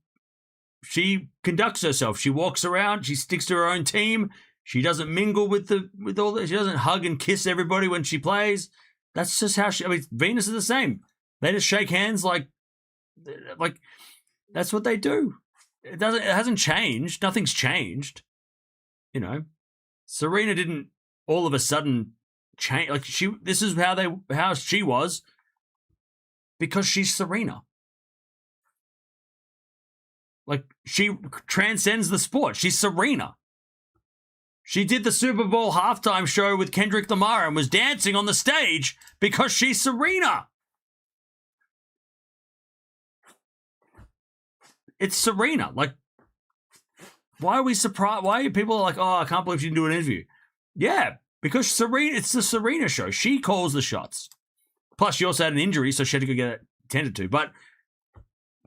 conducts herself. She walks around, she sticks to her own team. She doesn't mingle with all this. She doesn't hug and kiss everybody when she plays. That's just how Venus is the same. They just shake hands like that's what they do. It hasn't changed. Nothing's changed. You know, Serena didn't all of a sudden change. Like this is how she was. Because she's Serena. Like, she transcends the sport. She's Serena. She did the Super Bowl halftime show with Kendrick Lamar and was dancing on the stage because she's Serena. It's Serena. Like, why are we surprised? Why are people like, oh, I can't believe she didn't do an interview? Yeah, because it's the Serena show. She calls the shots. Plus, she also had an injury, so she had to go get it tended to. But,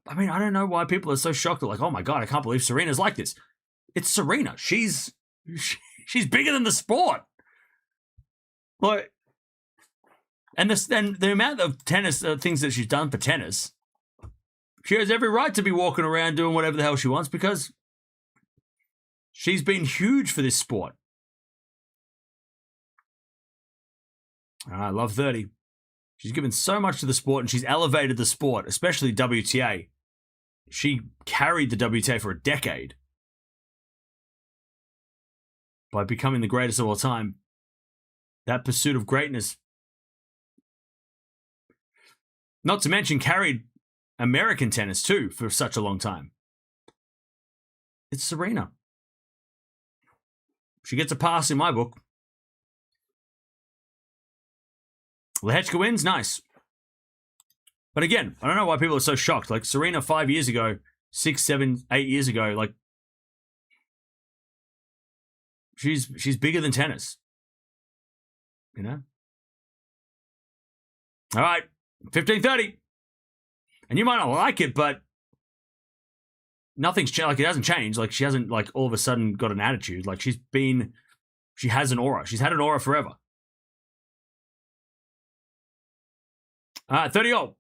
I mean, I don't know why people are so shocked. They're like, oh my God, I can't believe Serena's like this. It's Serena. She's bigger than the sport. Like, and the amount of tennis things that she's done for tennis, she has every right to be walking around doing whatever the hell she wants because she's been huge for this sport. I love 30. She's given so much to the sport and she's elevated the sport, especially WTA. She carried the WTA for a decade by becoming the greatest of all time. That pursuit of greatness, not to mention carried American tennis too for such a long time. It's Serena. She gets a pass in my book. Lehechka wins, nice. But again, I don't know why people are so shocked. Like Serena 5 years ago, 6, 7, 8 years ago, like she's bigger than tennis. You know? All right, 15-30. And you might not like it, but nothing's changed. Like it hasn't changed. Like she hasn't like all of a sudden got an attitude. Like she has an aura. She's had an aura forever. 30-all.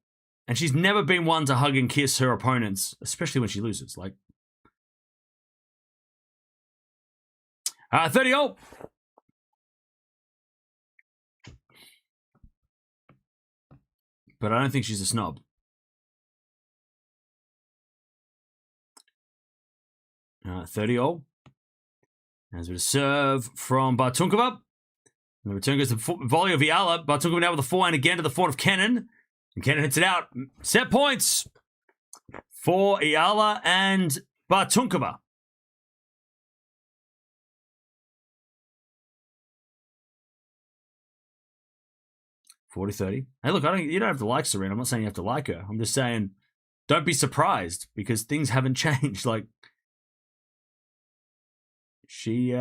And she's never been one to hug and kiss her opponents, especially when she loses. Like, 30-all. But I don't think she's a snob. Uh, 30-all. As a serve from Bartunkova. And the return goes to volley of Eala. Bartunkova now with the forehand again to the forehand of Kenin. And Kenin hits it out. Set points. for Eala and Bartunkova. $40-30. Hey, look, you don't have to like Serena. I'm not saying you have to like her. I'm just saying don't be surprised because things haven't changed. Like, she's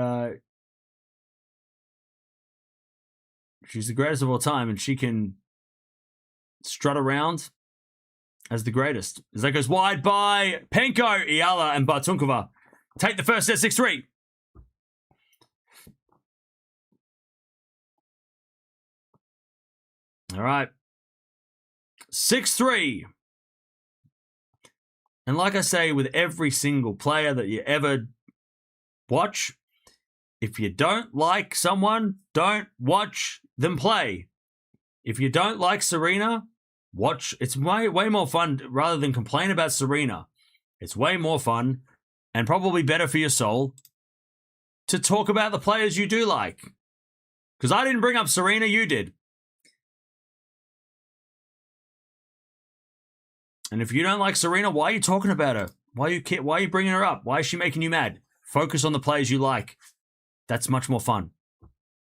the greatest of all time, and she can strut around as the greatest. As that goes wide by Penko, Eala, and Bartunkova. Take the first set, 6-3. All right. 6-3. And like I say, with every single player that you ever watch, if you don't like someone, don't watch them play. If you don't like Serena, watch. It's way more fun rather than complain about Serena. It's way more fun and probably better for your soul to talk about the players you do like. Because I didn't bring up Serena, you did. And if you don't like Serena, why are you talking about her? Why are you bringing her up? Why is she making you mad? Focus on the players you like. That's much more fun.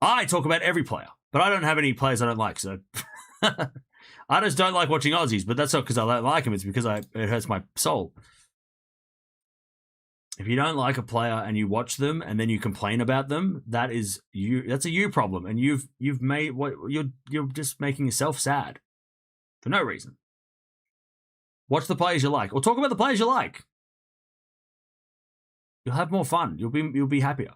I talk about every player, but I don't have any players I don't like, so I just don't like watching Aussies, but that's not because I don't like them. It's because it hurts my soul. If you don't like a player and you watch them and then you complain about them, that is you. That's a you problem, and you've made what you're just making yourself sad for no reason. Watch the players you like, or talk about the players you like. You'll have more fun. You'll be happier.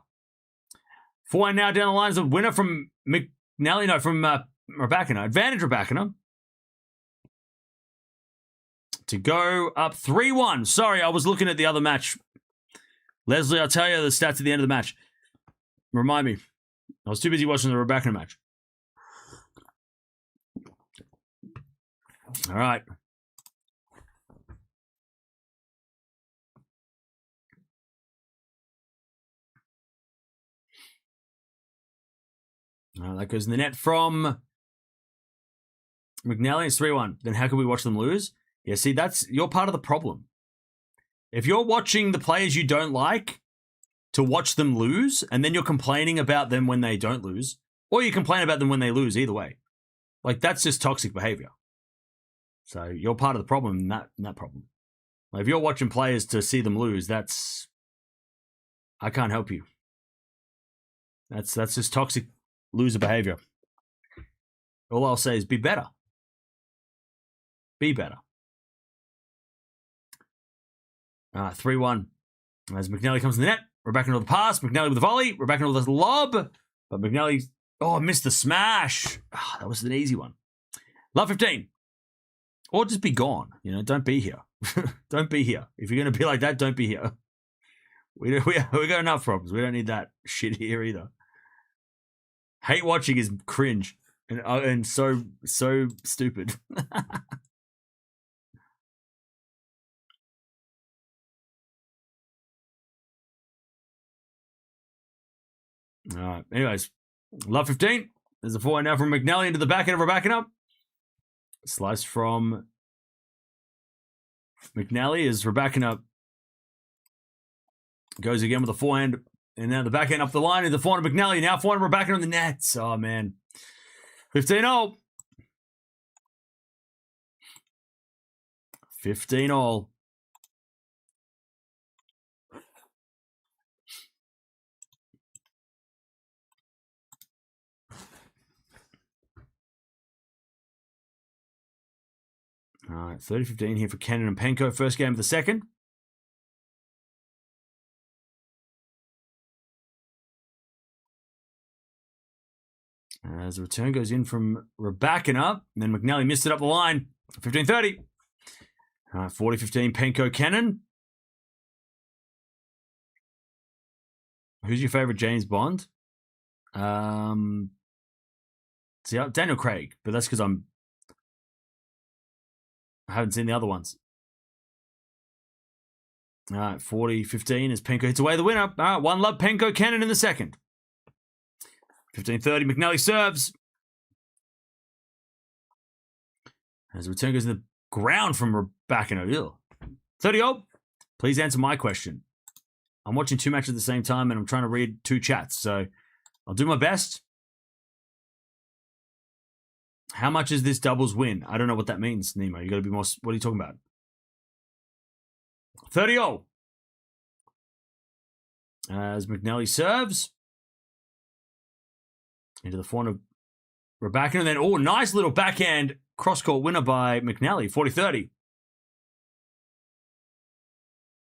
4-1 now down the line is a winner from McNally. No, from Raducanu. Advantage Raducanu to go up 3-1. Sorry, I was looking at the other match. Leslie, I'll tell you the stats at the end of the match. Remind me. I was too busy watching the Raducanu match. All right. That goes in the net from McNally. It's 3-1. Then how can we watch them lose? Yeah, see, you're part of the problem. If you're watching the players you don't like to watch them lose, and then you're complaining about them when they don't lose, or you complain about them when they lose, either way. Like, that's just toxic behavior. So you're part of the problem in that problem. Like, if you're watching players to see them lose, I can't help you. That's just toxic loser behavior. All I'll say is be better. Be better. 3-1. As McNally comes in the net, Raducanu with the pass, McNally with the volley, Raducanu with the lob, but McNally, missed the smash. That was an easy one. Love 15. Or just be gone. Don't be here. Don't be here. If you're going to be like that, don't be here. We got enough problems. We don't need that shit here either. Hate watching is cringe and so stupid. All right. Anyways, love 15. There's a 4 now from McNally into the back end of Raducanu. Slice from McNally as Raducanu goes again with a forehand. And now the backhand up the line is the forehand of McNally. Now forehand Raducanu on the nets. Oh, man. 15-all. 15-all. All right, 30-15 here for Kenin and Penko. First game of the second. As the return goes in from Raducanu, and then McNally missed it up the line. 15-30. All right, 40-15 Penko Kenin. Who's your favorite James Bond? Daniel Craig, but that's because I haven't seen the other ones. All right, 40-15 as Penko hits away the winner. All right, 1-love Penko Kenin in the second. 15-30, McNally serves. As the return goes in the ground from Raducanu. 30-0. Please answer my question. I'm watching 2 matches at the same time, and I'm trying to read 2 chats, so I'll do my best. How much is this doubles win? I don't know what that means, Nemo. You got to be more... What are you talking about? 30-0. As McNally serves. Into the forehand of Raducanu. And then, oh, nice little backhand cross-court winner by McNally. 40-30.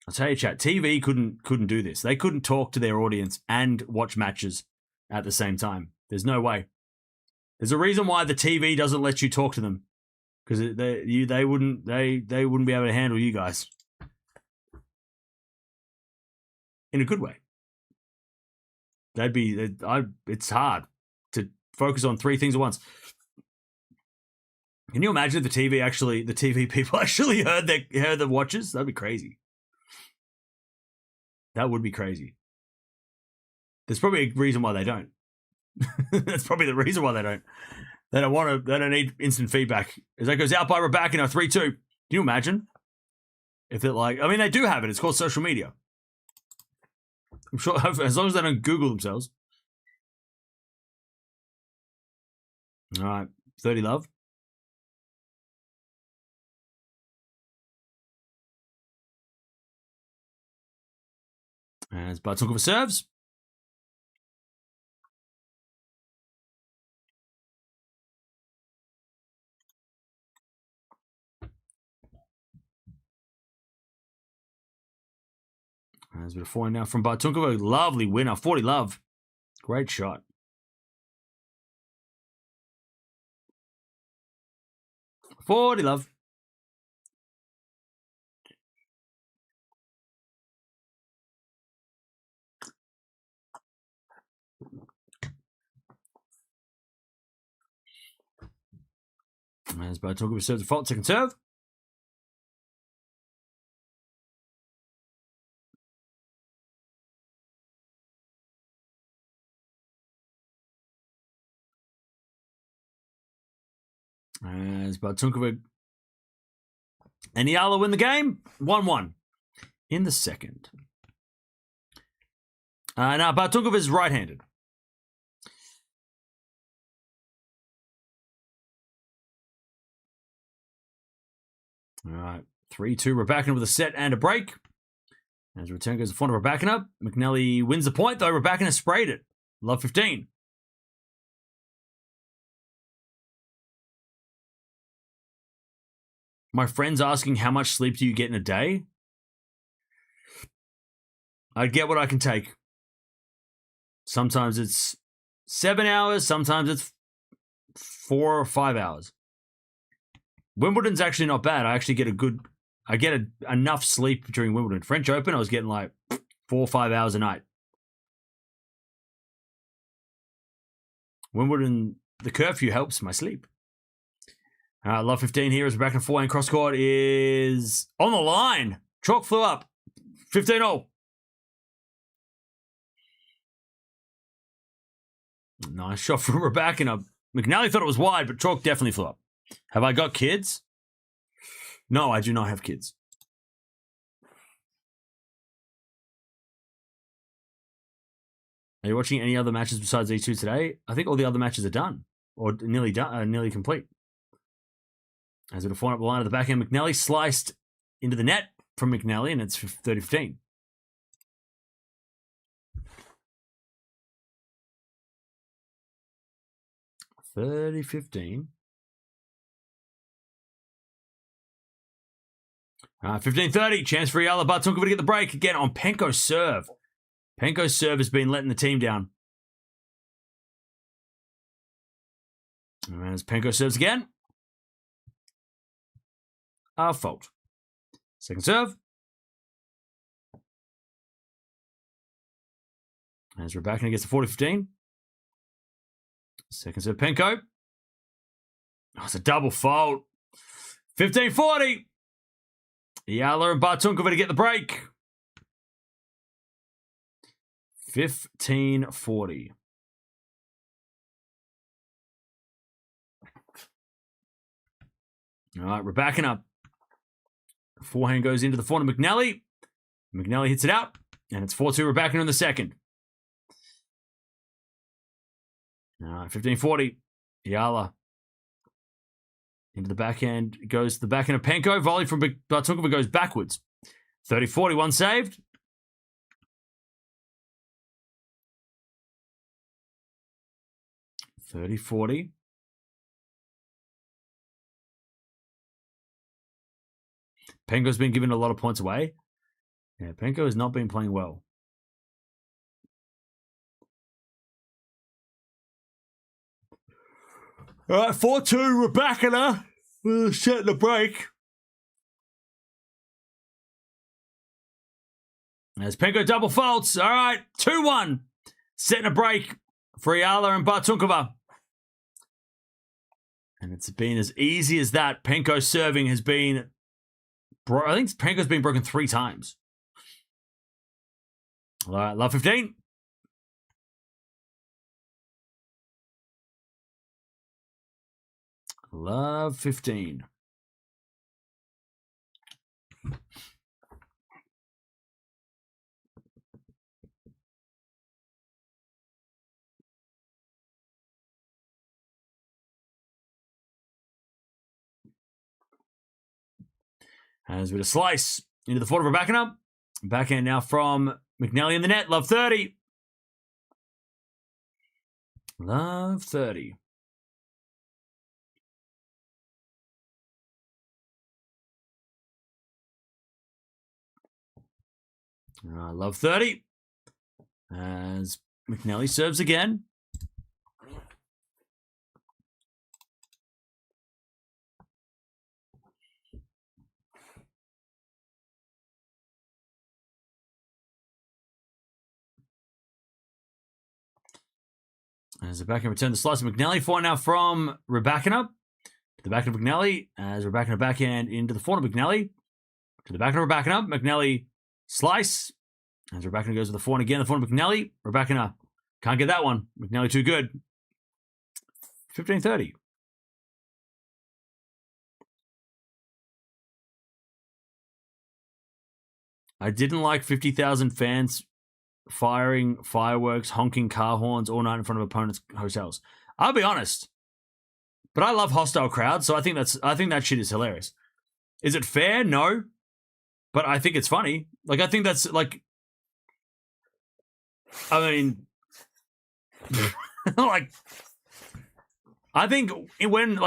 I'll tell you, chat, TV couldn't do this. They couldn't talk to their audience and watch matches at the same time. There's no way. There's a reason why the TV doesn't let you talk to them, because they wouldn't be able to handle you guys in a good way. It's hard to focus on 3 things at once. Can you imagine if the TV people actually heard the watches? That'd be crazy. That would be crazy. There's probably a reason why they don't. That's probably the reason why they don't. They don't need instant feedback. As that goes out by Raducanu, 3-2. Can you imagine? If they're like, I mean, they do have it. It's called social media. I'm sure, as long as they don't Google themselves. All right, 30 love. As Bartunkova serves. There's a bit of forehand now from Bartunkova. Lovely winner. 40 love. Great shot. Forty love. As Bartunkova serves a fault. Second serve. As Bartunkova and Eala win the game. 1-1 in the second. Now, Bartunkova is right-handed. All right. 3-2. Raducanu with a set and a break. As return goes in front of Raducanu. McNally wins the point, though. Raducanu sprayed it. Love 15. My friend's asking how much sleep do you get in a day? I get what I can take. Sometimes it's 7 hours. Sometimes it's 4 or 5 hours. Wimbledon's actually not bad. I actually get enough sleep during Wimbledon. French Open, I was getting like 4 or 5 hours a night. Wimbledon, the curfew helps my sleep. Love 15 here as Raducanu forehand cross court is on the line. Chalk flew up. 15-0. Nice shot from Raducanu. McNally thought it was wide, but Chalk definitely flew up. Have I got kids? No, I do not have kids. Are you watching any other matches besides these 2 today? I think all the other matches are done or nearly done, nearly complete. As it'll forehand up the line of the backhand, McNally sliced into the net from McNally, and it's 30-15. $30-15. 15-30. Chance for Eala Bartunkova to get the break again on Penko's serve. Penko's serve has been letting the team down. And as Penko serves again. Fault. Second serve. As Raducanu gets to 40-15. Second serve, Penko. Oh, it's a double fault. 15-40. Eala and Bartunkova to get the break. 15-40. All right, Raducanu Forehand goes into the forehand of McNally. McNally hits it out, and it's 4-2 Rybakina in the second. All right, 15-40. Eala. Into the backhand goes the backhand of Penko. Volley from Bartunkova goes backwards. 30-40, one saved. $30-40. Penko's been giving a lot of points away. Yeah, Penko has not been playing well. All right, 4-2 Rybakina. Setting the break. As Penko double faults. All right, 2-1. Setting a break for Eala and Bartunkova. And it's been as easy as that. Penko serving has been... I think Penko's been broken 3 times. All right, love 15. Love 15. Has a bit of slice into the forward of Rybakina. Backhand now from McNally in the net. Love 30. Love 30. Love 30. As McNally serves again. As the backhand return the slice of McNally. Forehand now from Rybakina. The backhand of McNally. As Rybakina backhand into the forehand of McNally. To the backhand of Rybakina. McNally slice. As Rybakina goes with the forehand again. The forehand of McNally. Rybakina can't get that one. McNally too good. 15-30. I didn't like 50,000 fans firing fireworks, honking car horns all night in front of opponents' hotels. I'll be honest, but I love hostile crowds, so I think that shit is hilarious. Is it fair? No, but I think it's funny. Like, I think that's like, I mean, like, I think when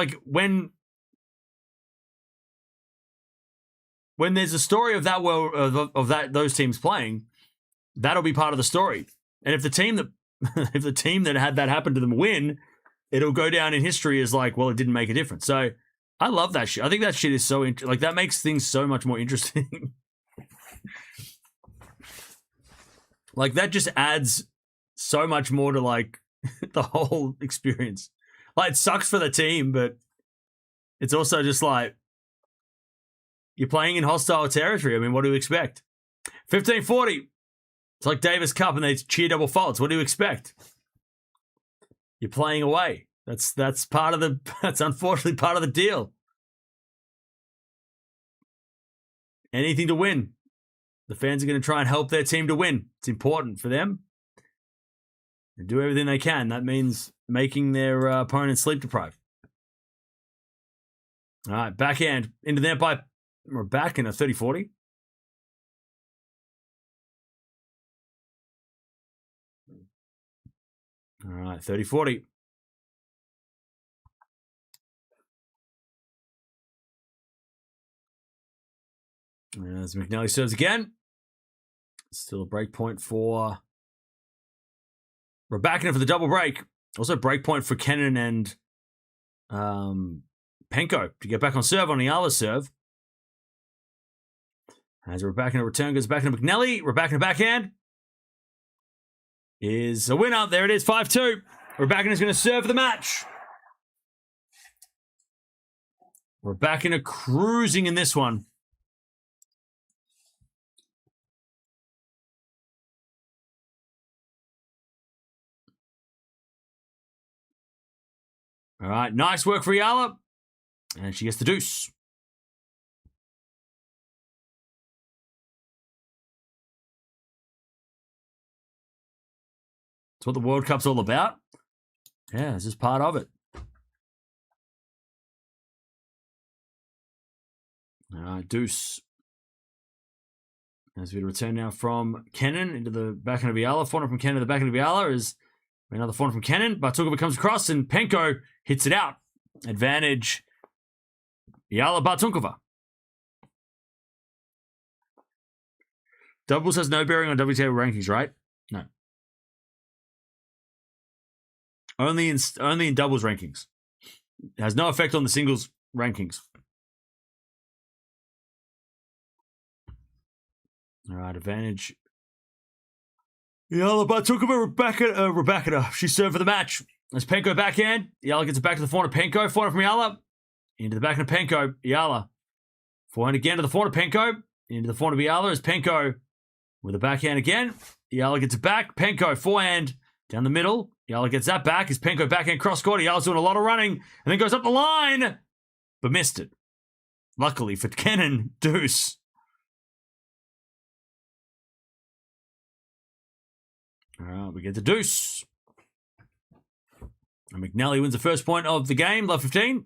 there's a story of that those teams playing, that'll be part of the story. And if the team that had that happen to them win, it'll go down in history as like, well, it didn't make a difference. So I love that shit. I think that shit is so like that makes things so much more interesting. Like that just adds so much more to like the whole experience. Like it sucks for the team, but it's also just like you're playing in hostile territory. I mean, what do you expect? 15-40. It's like Davis Cup and they cheer double faults. What do you expect? You're playing away. That's unfortunately part of the deal. Anything to win. The fans are going to try and help their team to win. It's important for them. They do everything they can. That means making their opponent sleep deprived. All right, backhand into the net by Rybakina 30-40. All right, 30-40. As McNally serves again. Still a break point for Rybakina for the double break. Also break point for Kenin and Penko to get back on serve on Eala's serve. As Rybakina return goes back to McNally. Rybakina backhand is a winner. There it is, 5-2. Rybakina is going to serve the match. Rybakina cruising in this one. All right, nice work for Eala. And she gets the deuce. It's what the World Cup's all about. Yeah, this is part of it. Deuce. As we return now from Kenin into the backhand of Eala. Forehand from Kenin to the backhand of Eala is another forehand from Kenin. Bartunkova comes across and Penko hits it out. Advantage Eala Bartunkova. Doubles has no bearing on WTA rankings, right? No. Only in doubles rankings. It has no effect on the singles rankings. All right, advantage. Eala Bartunkova, Raducanu. She served for the match. As Penko backhand. Eala gets it back to the forehand of Penko. Forehand from Eala. Into the backhand of Penko. Eala. Forehand again to the forehand of Penko. Into the forehand of Eala as Penko with a backhand again. Eala gets it back. Penko forehand down the middle. Eala gets that back as Penko backhand cross court. Eala's doing a lot of running and then goes up the line, but missed it. Luckily for Kenin, deuce. All right, we get the deuce. And McNally wins the first point of the game, love 15.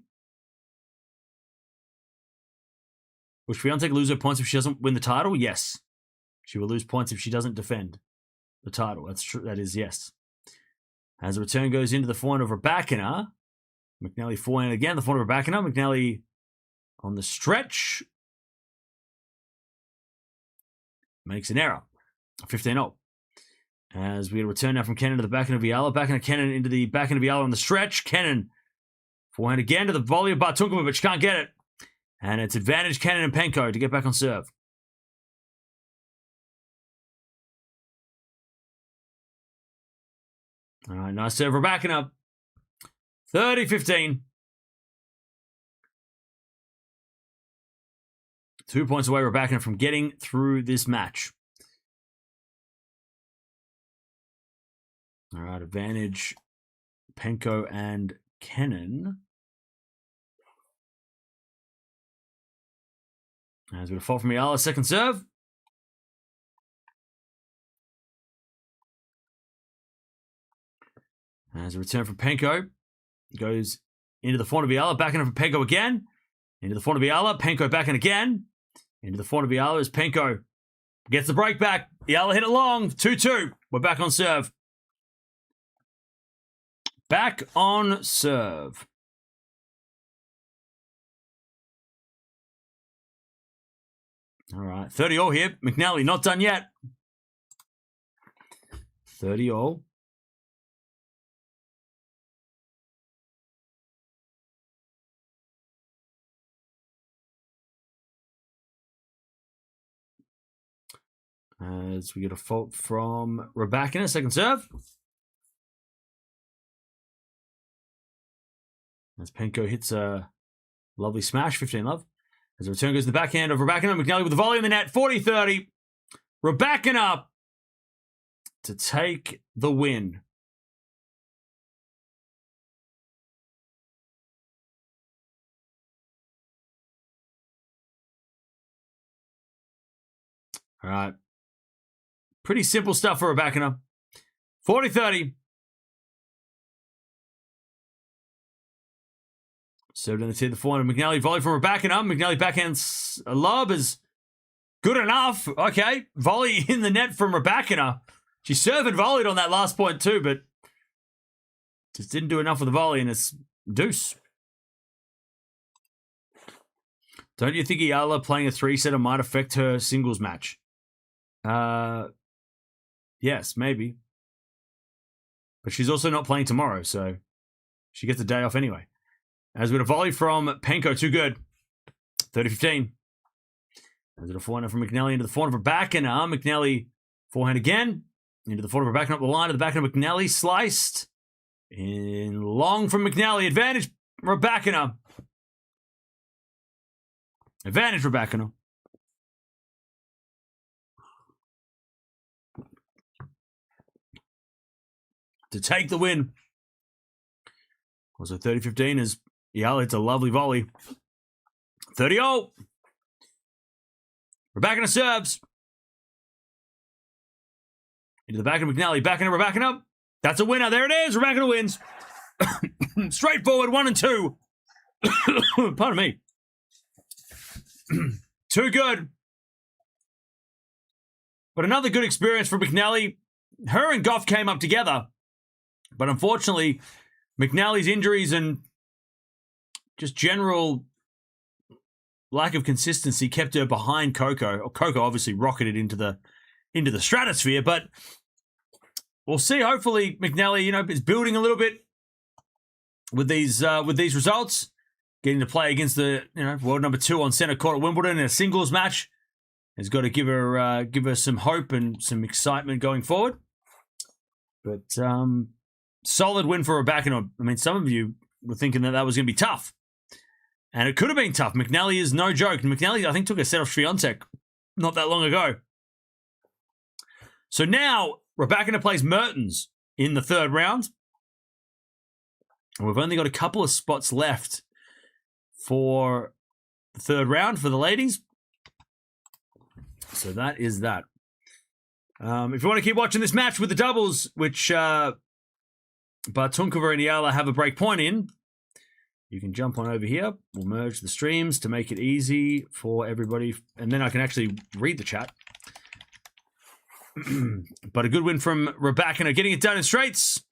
Will Swiatek lose her points if she doesn't win the title? Yes. She will lose points if she doesn't defend the title. That's true. That is yes. As the return goes into the forehand of Raducanu. McNally forehand again, the forehand of Raducanu. McNally on the stretch. Makes an error. 15-0. As we return now from Kenin to the backhand of Eala. Backhand of Kenin into the backhand of Eala on the stretch. Kenin forehand again to the volley of Bartunkova, but she can't get it. And it's advantage Kenin and Penko to get back on serve. All right, nice serve. Raducanu. 30-15. 2 points away, Raducanu from getting through this match. All right, advantage Penko and Kenin. As we fall from Eala, second serve. As a return from Penko, goes into the forehand of Eala, backhand from Penko again. Into the forehand of Eala, Penko backhand again. Into the forehand of Eala as Penko gets the break back. Eala hit it long, 2-2. We're back on serve. Back on serve. All right, 30-all here. McNally not done yet. 30-all. As we get a fault from Raducanu, second serve. As Penko hits a lovely smash, 15-love. As the return goes to the backhand of Raducanu, McNally with the volley in the net, 40-30. Raducanu to take the win. All right. Pretty simple stuff for Raducanu. 40-30. Served in the tee, the forehand of McNally. Volley from Raducanu. McNally backhands a lob is good enough. Okay. Volley in the net from Raducanu. She served and volleyed on that last point too, but just didn't do enough with the volley, and it's deuce. Don't you think Eala playing a 3-setter might affect her singles match? Yes, maybe. But she's also not playing tomorrow, so she gets a day off anyway. As with a volley from Penko, too good. 30-15. As with a forehand from McNally into the forehand of Raducanu. McNally forehand again. Into the forehand of Raducanu up the line to the backhand of McNally. Sliced. In long from McNally. Advantage Raducanu. Advantage Raducanu. To take the win. Also 30-15 as Eala hits a lovely volley. 30-0. Raducanu serves. Into the back of McNally. Back into Raducanu. That's a winner. There it is. Raducanu wins. Straightforward, 1 and 2. Pardon me. Too good. But another good experience for McNally. Her and Gauff came up together. But unfortunately, McNally's injuries and just general lack of consistency kept her behind Coco. Coco obviously rocketed into the stratosphere, but we'll see. Hopefully, McNally, is building a little bit with these results, getting to play against the world number 2 on centre court at Wimbledon in a singles match has got to give her some hope and some excitement going forward. But solid win for Raducanu. I mean, some of you were thinking that was going to be tough. And it could have been tough. McNally is no joke. And McNally, I think, took a set off Swiatek not that long ago. So now, Raducanu plays Mertens in the 3rd round. And we've only got a couple of spots left for the 3rd round for the ladies. So that is that. If you want to keep watching this match with the doubles, which Bartunkova and Eala have a break point in, you can jump on over here. We'll merge the streams to make it easy for everybody. And then I can actually read the chat. But a good win from Raducanu, getting it done in straights.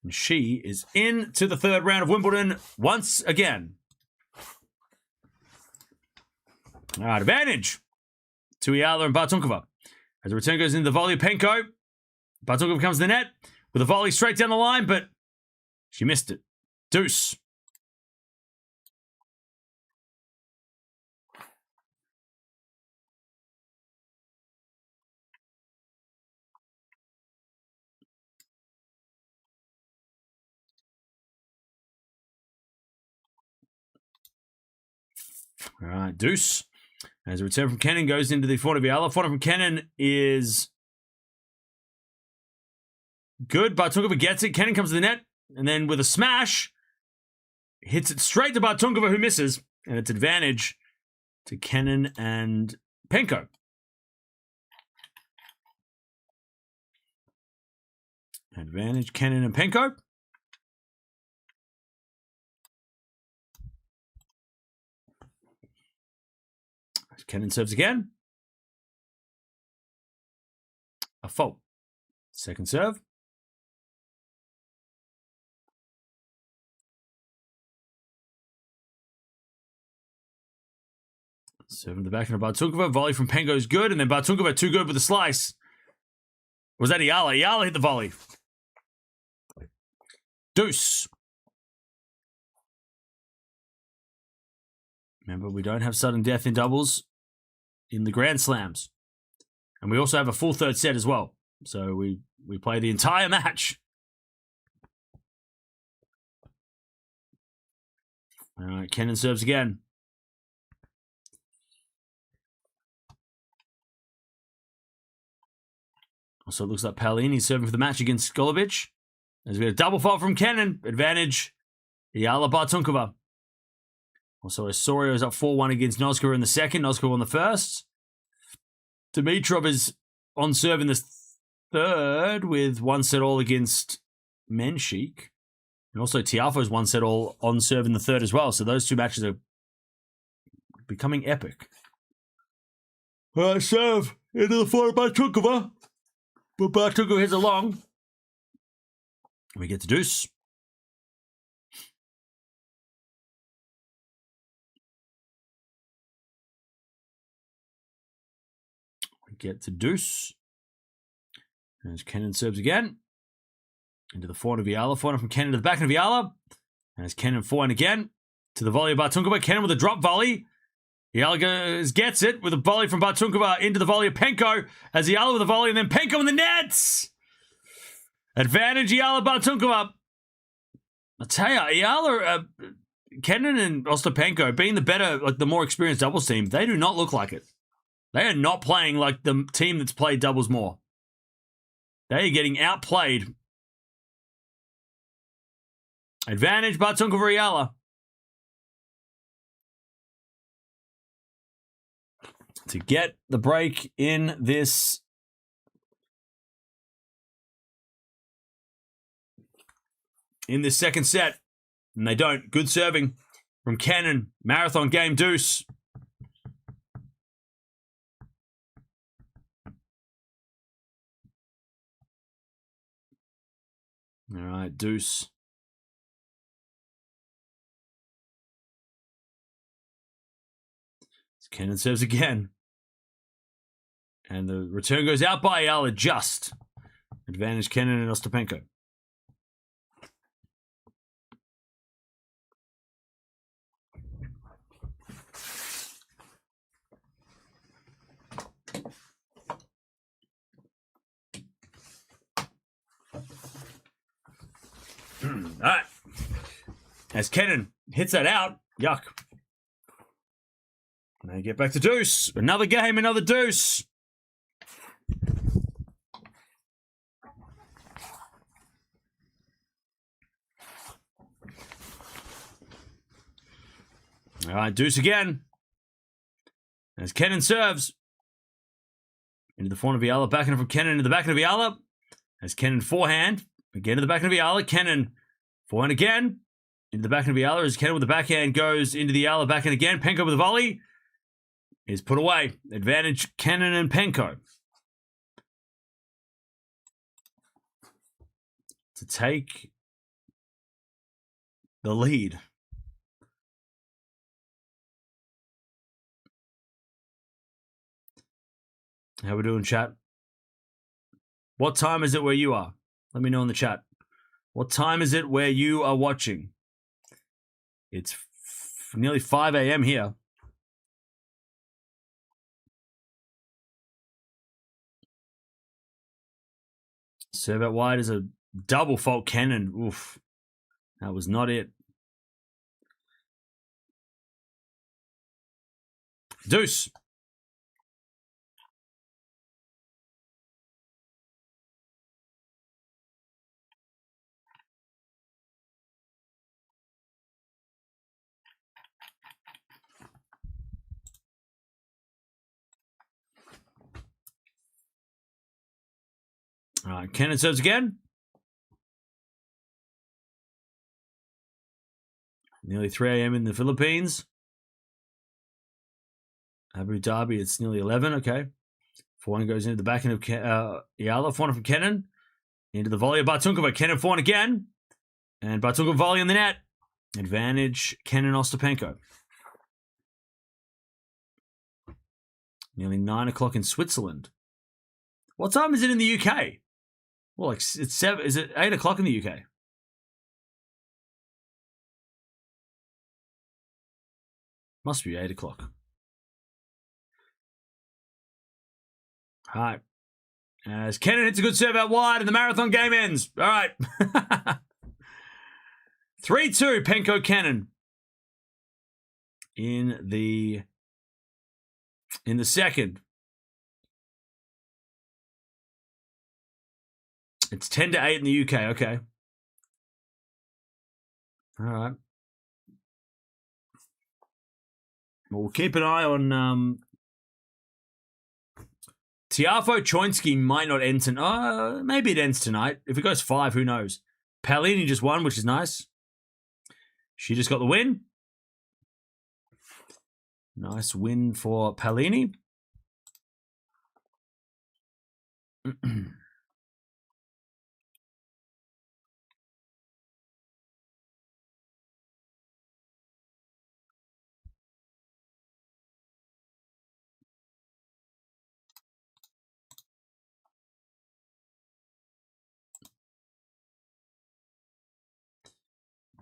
And she is into the 3rd round of Wimbledon once again. All right, advantage to Eala and Bartunkova. As the return goes into the volley, Penko. Bartunkova comes to the net with a volley straight down the line, but she missed it. Deuce. All right, deuce. As a return from Kenin goes into the forehand of Eala. Forehand from Kenin is good. Bartunkova gets it. Kenin comes to the net. And then with a smash, hits it straight to Bartunkova, who misses. And it's advantage to Kenin and Penko. Advantage Kenin and Penko. Kenin serves again. A fault. Second serve. Serve in the back of Bartunkova. Volley from Penko is good. And then Bartunkova too good with the slice. Was that Eala? Eala hit the volley. Deuce. Remember, we don't have sudden death in doubles in the Grand Slams. And we also have a full 3rd set as well. So we play the entire match. All right, Kenin serves again. Also, it looks like Paolini's serving for the match against Golubic. As we get a double fault from Kenin. Advantage, Eala Bartunkova. Also, Osorio is up 4-1 against Noskova in the 2nd. Noskova on the 1st. Dimitrov is on serve in the 3rd with 1-set-all against Menchik. And also Tiafoe's 1-set-all on serve in the 3rd as well. So those 2 matches are becoming epic. Serve into the floor by Bartunkova. But Bartunkova hits along. We get to deuce. Get to deuce. As Kenin serves again. Into the forehand of Eala. Forehand from Kenin to the back of Eala. As Kenin forehand again. To the volley of Bartunkova. Kenin with a drop volley. Eala gets it with a volley from Bartunkova into the volley of Penko. As Eala with a volley and then Penko in the nets. Advantage Eala Bartunkova. I tell you, Eala, Kenin and Ostapenko being the better, the more experienced doubles team, they do not look like it. They are not playing like the team that's played doubles more. They are getting outplayed. Advantage Bartunkova Eala. To get the break in this in this second set. And they don't. Good serving from Kenin. Marathon game deuce. All right, deuce. Kenin serves again. And the return goes out by Eala just. Advantage Kenin and Ostapenko. All right. As Kenin hits that out, yuck. Now you get back to deuce. Another game, another deuce. All right, deuce again. As Kenin serves. Into the forehand of Eala, backhand from Kenin into the backhand of Eala. As Kenin forehand. Again to the backhand of Eala. Kenin forehand again. Into the backhand of Eala as Kenin with the backhand goes into the Eala backhand again. Penko with a volley. Is put away. Advantage Kenin and Penko. To take the lead. How we doing, chat? What time is it where you are? Let me know in the chat. What time is it where you are watching? It's nearly 5 a.m. here. Serve out wide is a double fault Kenin. Oof. That was not it. Deuce. All right, Kenin serves again. Nearly 3 a.m. in the Philippines. Abu Dhabi, it's nearly 11. Okay. Forehand goes into the backhand of Eala. Forehand from Kenin. Into the volley of Bartunkova. Kenin forehand again. And Bartunkova volley in the net. Advantage Kenin Ostapenko. Nearly 9 o'clock in Switzerland. What time is it in the UK? Well, like it's 7. Is it 8 o'clock in the UK? Must be 8 o'clock. All right. As Kenin hits a good serve out wide and the marathon game ends. All right. 3-2 Penko Kenin in the second. It's 10-8 in the UK. Okay. All right. Well, we'll keep an eye on Tiafoe Choinski might not end tonight. Maybe it ends tonight. If it goes 5, who knows? Paolini just won, which is nice. She just got the win. Nice win for Paolini.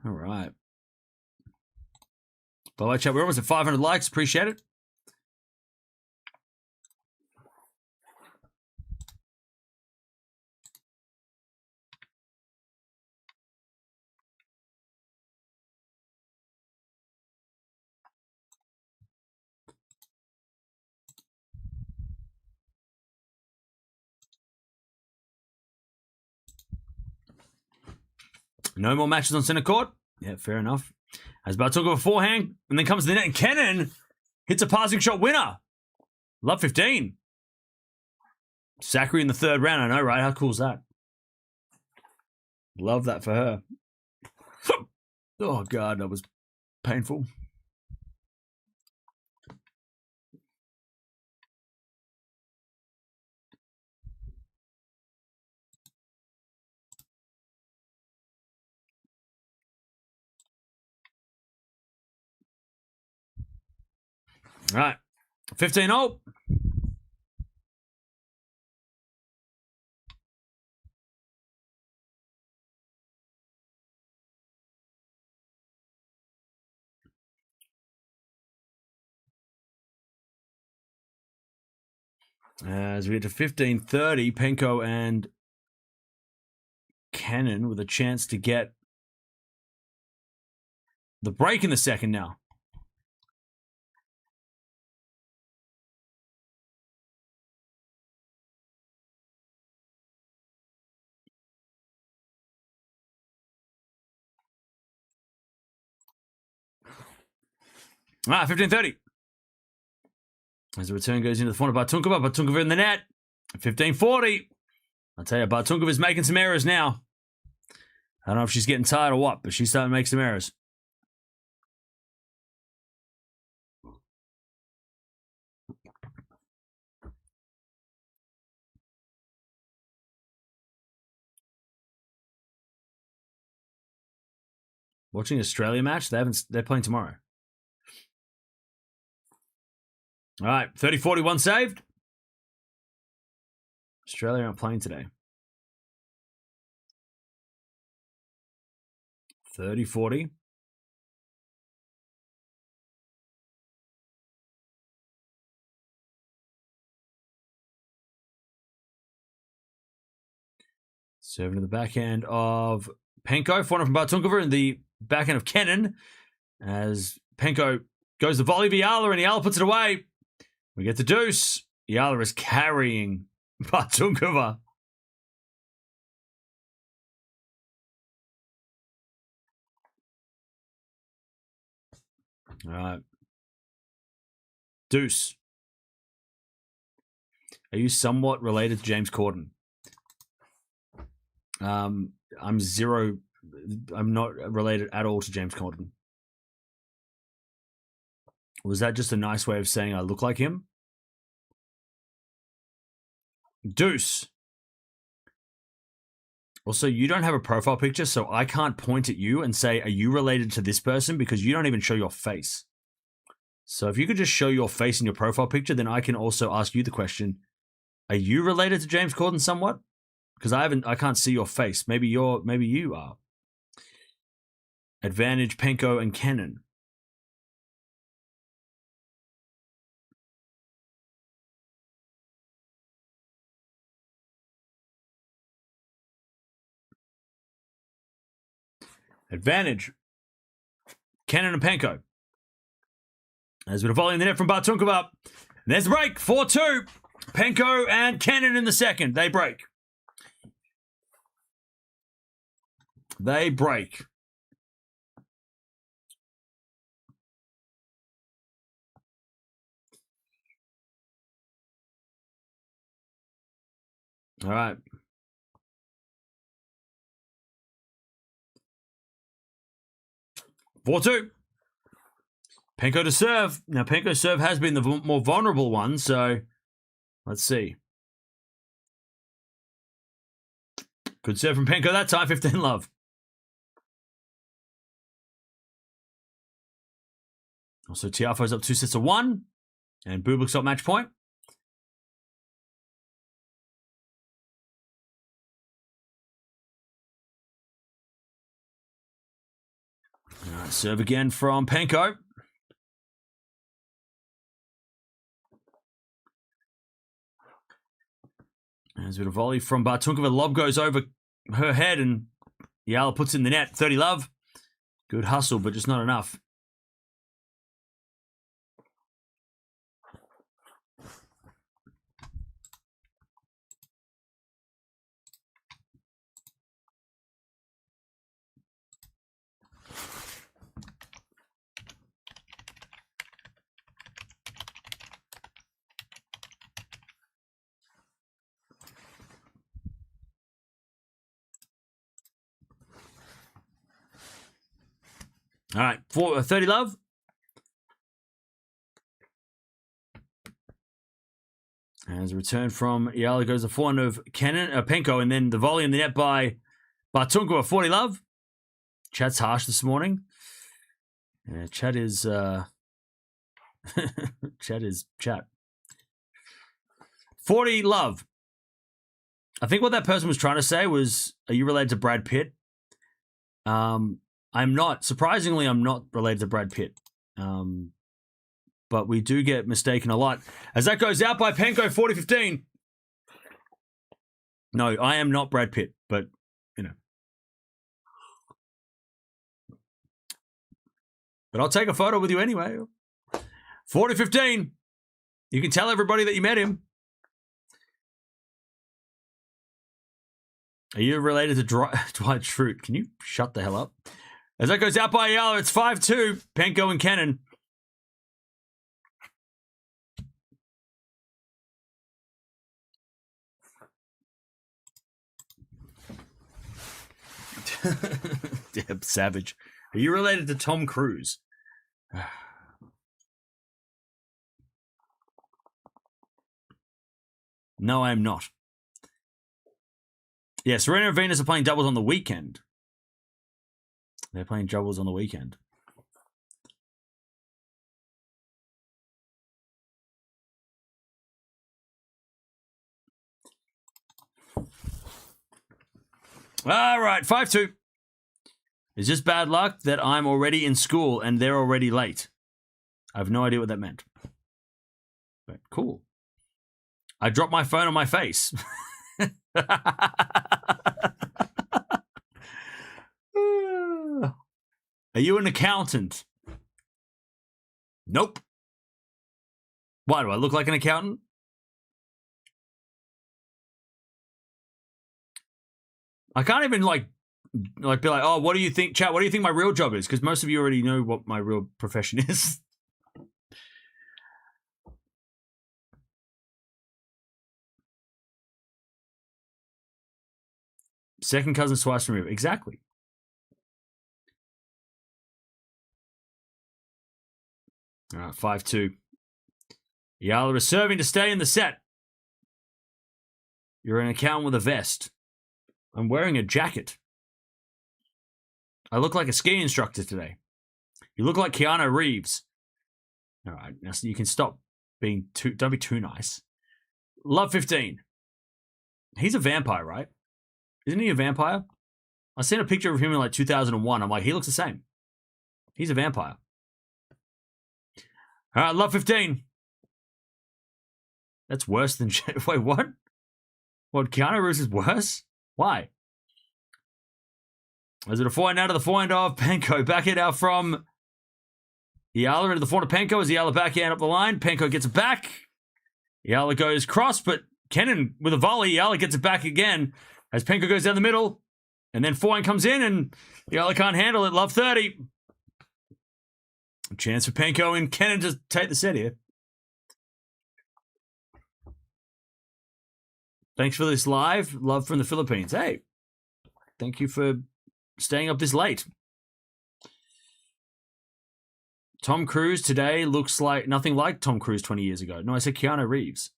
All right. Bye-bye, chat. We're almost at 500 likes. Appreciate it. No more matches on center court. Yeah, fair enough. As Bartunkova forehand, and then comes the net, and Kenin hits a passing shot winner. Love 15. Zachary in the third round. I know, right? How cool is that? Love that for her. Oh, God, that was painful. All right. 15-0. As we get to 15-30, Penko and Kenin with a chance to get the break in the second now. All right, 15-30. As the return goes into the front of Bartunkova. Bartunkova in the net. 15-40. I'll tell you, Bartunkova's making some errors now. I don't know if she's getting tired or what, but she's starting to make some errors. Watching Australia match? They're playing tomorrow. All right, 30-41 saved. Australia aren't playing today. 30-40. Serving to the backhand of Penko. Forehand from Bartunkova, and the backhand of Kenin. As Penko goes the volley of Eala, and Eala puts it away. We get the deuce. Eala is carrying Bartunkova. All right. Deuce. Are you somewhat related to James Corden? I'm not related at all to James Corden. Was that just a nice way of saying I look like him? Deuce. Also, you don't have a profile picture, so I can't point at you and say, are you related to this person? Because you don't even show your face. So if you could just show your face in your profile picture, then I can also ask you the question, are you related to James Corden somewhat? Because I can't see your face. Maybe you are. Advantage Penko and Kenin. Advantage Kenin and Penko. As with a volley in the net from Bartunkova. There's the break. 4-2. Penko and Kenin in the second. They break. They break. All right. Four two. Penko to serve. Now, Penko's serve has been the more vulnerable one, so let's see. Good serve from Penko that time, 15-love. Also, Tiafoe's up 2-1, and Bublik's up match point. All right, serve again from Penko. There's a bit of volley from Bartunkova. Lob goes over her head, and Eala puts in the net. 30-love. Good hustle, but just not enough. All right, 30 love. As a return from Eala goes the forehand of Penko, and then the volley in the net by Bartunkova, 40 love. Chat's harsh this morning. Chat is chat is chat. 40 love. I think what that person was trying to say was, are you related to Brad Pitt? I'm not. Surprisingly, I'm not related to Brad Pitt. But we do get mistaken a lot. As that goes out by Penko, 40-15. No, I am not Brad Pitt, but, you know. But I'll take a photo with you anyway. 40-15. You can tell everybody that you met him. Are you related to Dwight Schrute? Can you shut the hell up? As that goes out by Eala, it's 5-2. Penko and Kenin. Deb Savage. Are you related to Tom Cruise? No, I am not. Yeah, Serena and Venus are playing doubles on the weekend. They're playing doubles on the weekend. All right, 5-2. It's just bad luck that I'm already in school and they're already late. I have no idea what that meant. But cool. I dropped my phone on my face. Are you an accountant? Nope. Why, do I look like an accountant? I can't even like be like, oh, what do you think, chat? What do you think my real job is? Because most of you already know what my real profession is. Second cousin twice removed. Exactly. All right, 5-2. Eala is serving to stay in the set. You're an accountant with a vest. I'm wearing a jacket. I look like a ski instructor today. You look like Keanu Reeves. All right, now so you can stop being too... Don't be too nice. Love 15. He's a vampire, right? Isn't he a vampire? I seen a picture of him in like 2001. I'm like, he looks the same. He's a vampire. All right, love 15. That's worse than... Wait, what? What, Keanu Reeves is worse? Why? Is it a forehand out of the forehand of Penko? Backhand out from Eala into the forehand of Penko. Is Eala backhand up the line? Penko gets it back. Eala goes cross, but Kenin with a volley. Eala gets it back again as Penko goes down the middle. And then forehand comes in and Eala can't handle it. Love 30. A chance for Penko and Kenin to take the set here. Thanks for this live. Love from the Philippines. Hey, thank you for staying up this late. Tom Cruise today looks like nothing like Tom Cruise 20 years ago. No, I said Keanu Reeves.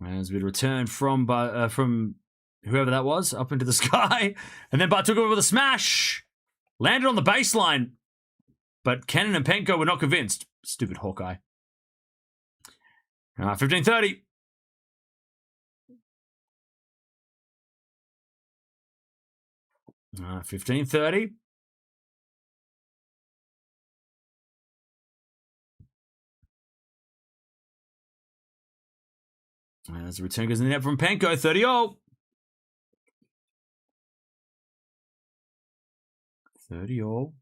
As we return from whoever that was up into the sky, and then Bartunkova with a smash, landed on the baseline, but Kenin and Penko were not convinced. Stupid Hawkeye. 15-30. Uh, 15-30. As the return goes in the net from Penko, 30-all. 30-all.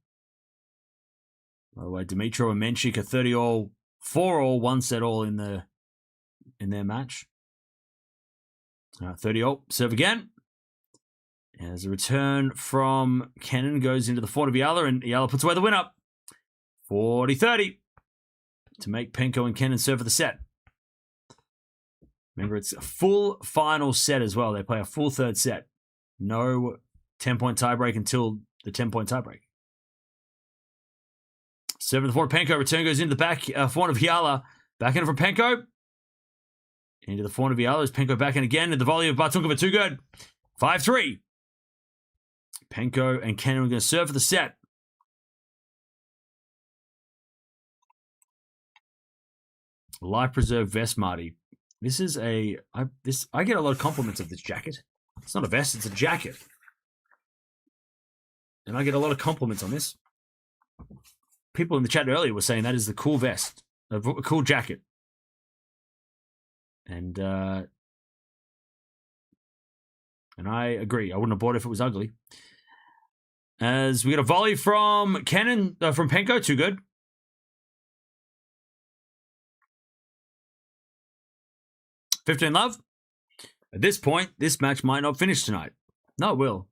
By the way, Dimitrov and Menchik are 30-all, 4-all, 1-set-all in their match. 30-all. Serve again. As a return from Kenin goes into the forehand of Eala, and Eala puts away the winner. 40-30. to make Penko and Kenin serve for the set. Remember, it's a full final set as well. They play a full third set. No 10-point tiebreak until the 10-point tiebreak. 7-4 Penko. Return goes into the back forehand of Eala. Back in for Penko. Into the forehand of Eala. Is Penko back in again. And the volley of Bartunkova too good. 5-3. Penko and Kenin are going to serve for the set. Life Preserve vest, Marty. This is I get a lot of compliments of this jacket. It's not a vest, it's a jacket. And I get a lot of compliments on this. People in the chat earlier were saying that is the cool vest, a cool jacket. And I agree. I wouldn't have bought it if it was ugly. As we get a volley from Kenin, from Penko, too good. $15 At this point, this match might not finish tonight. No, it will.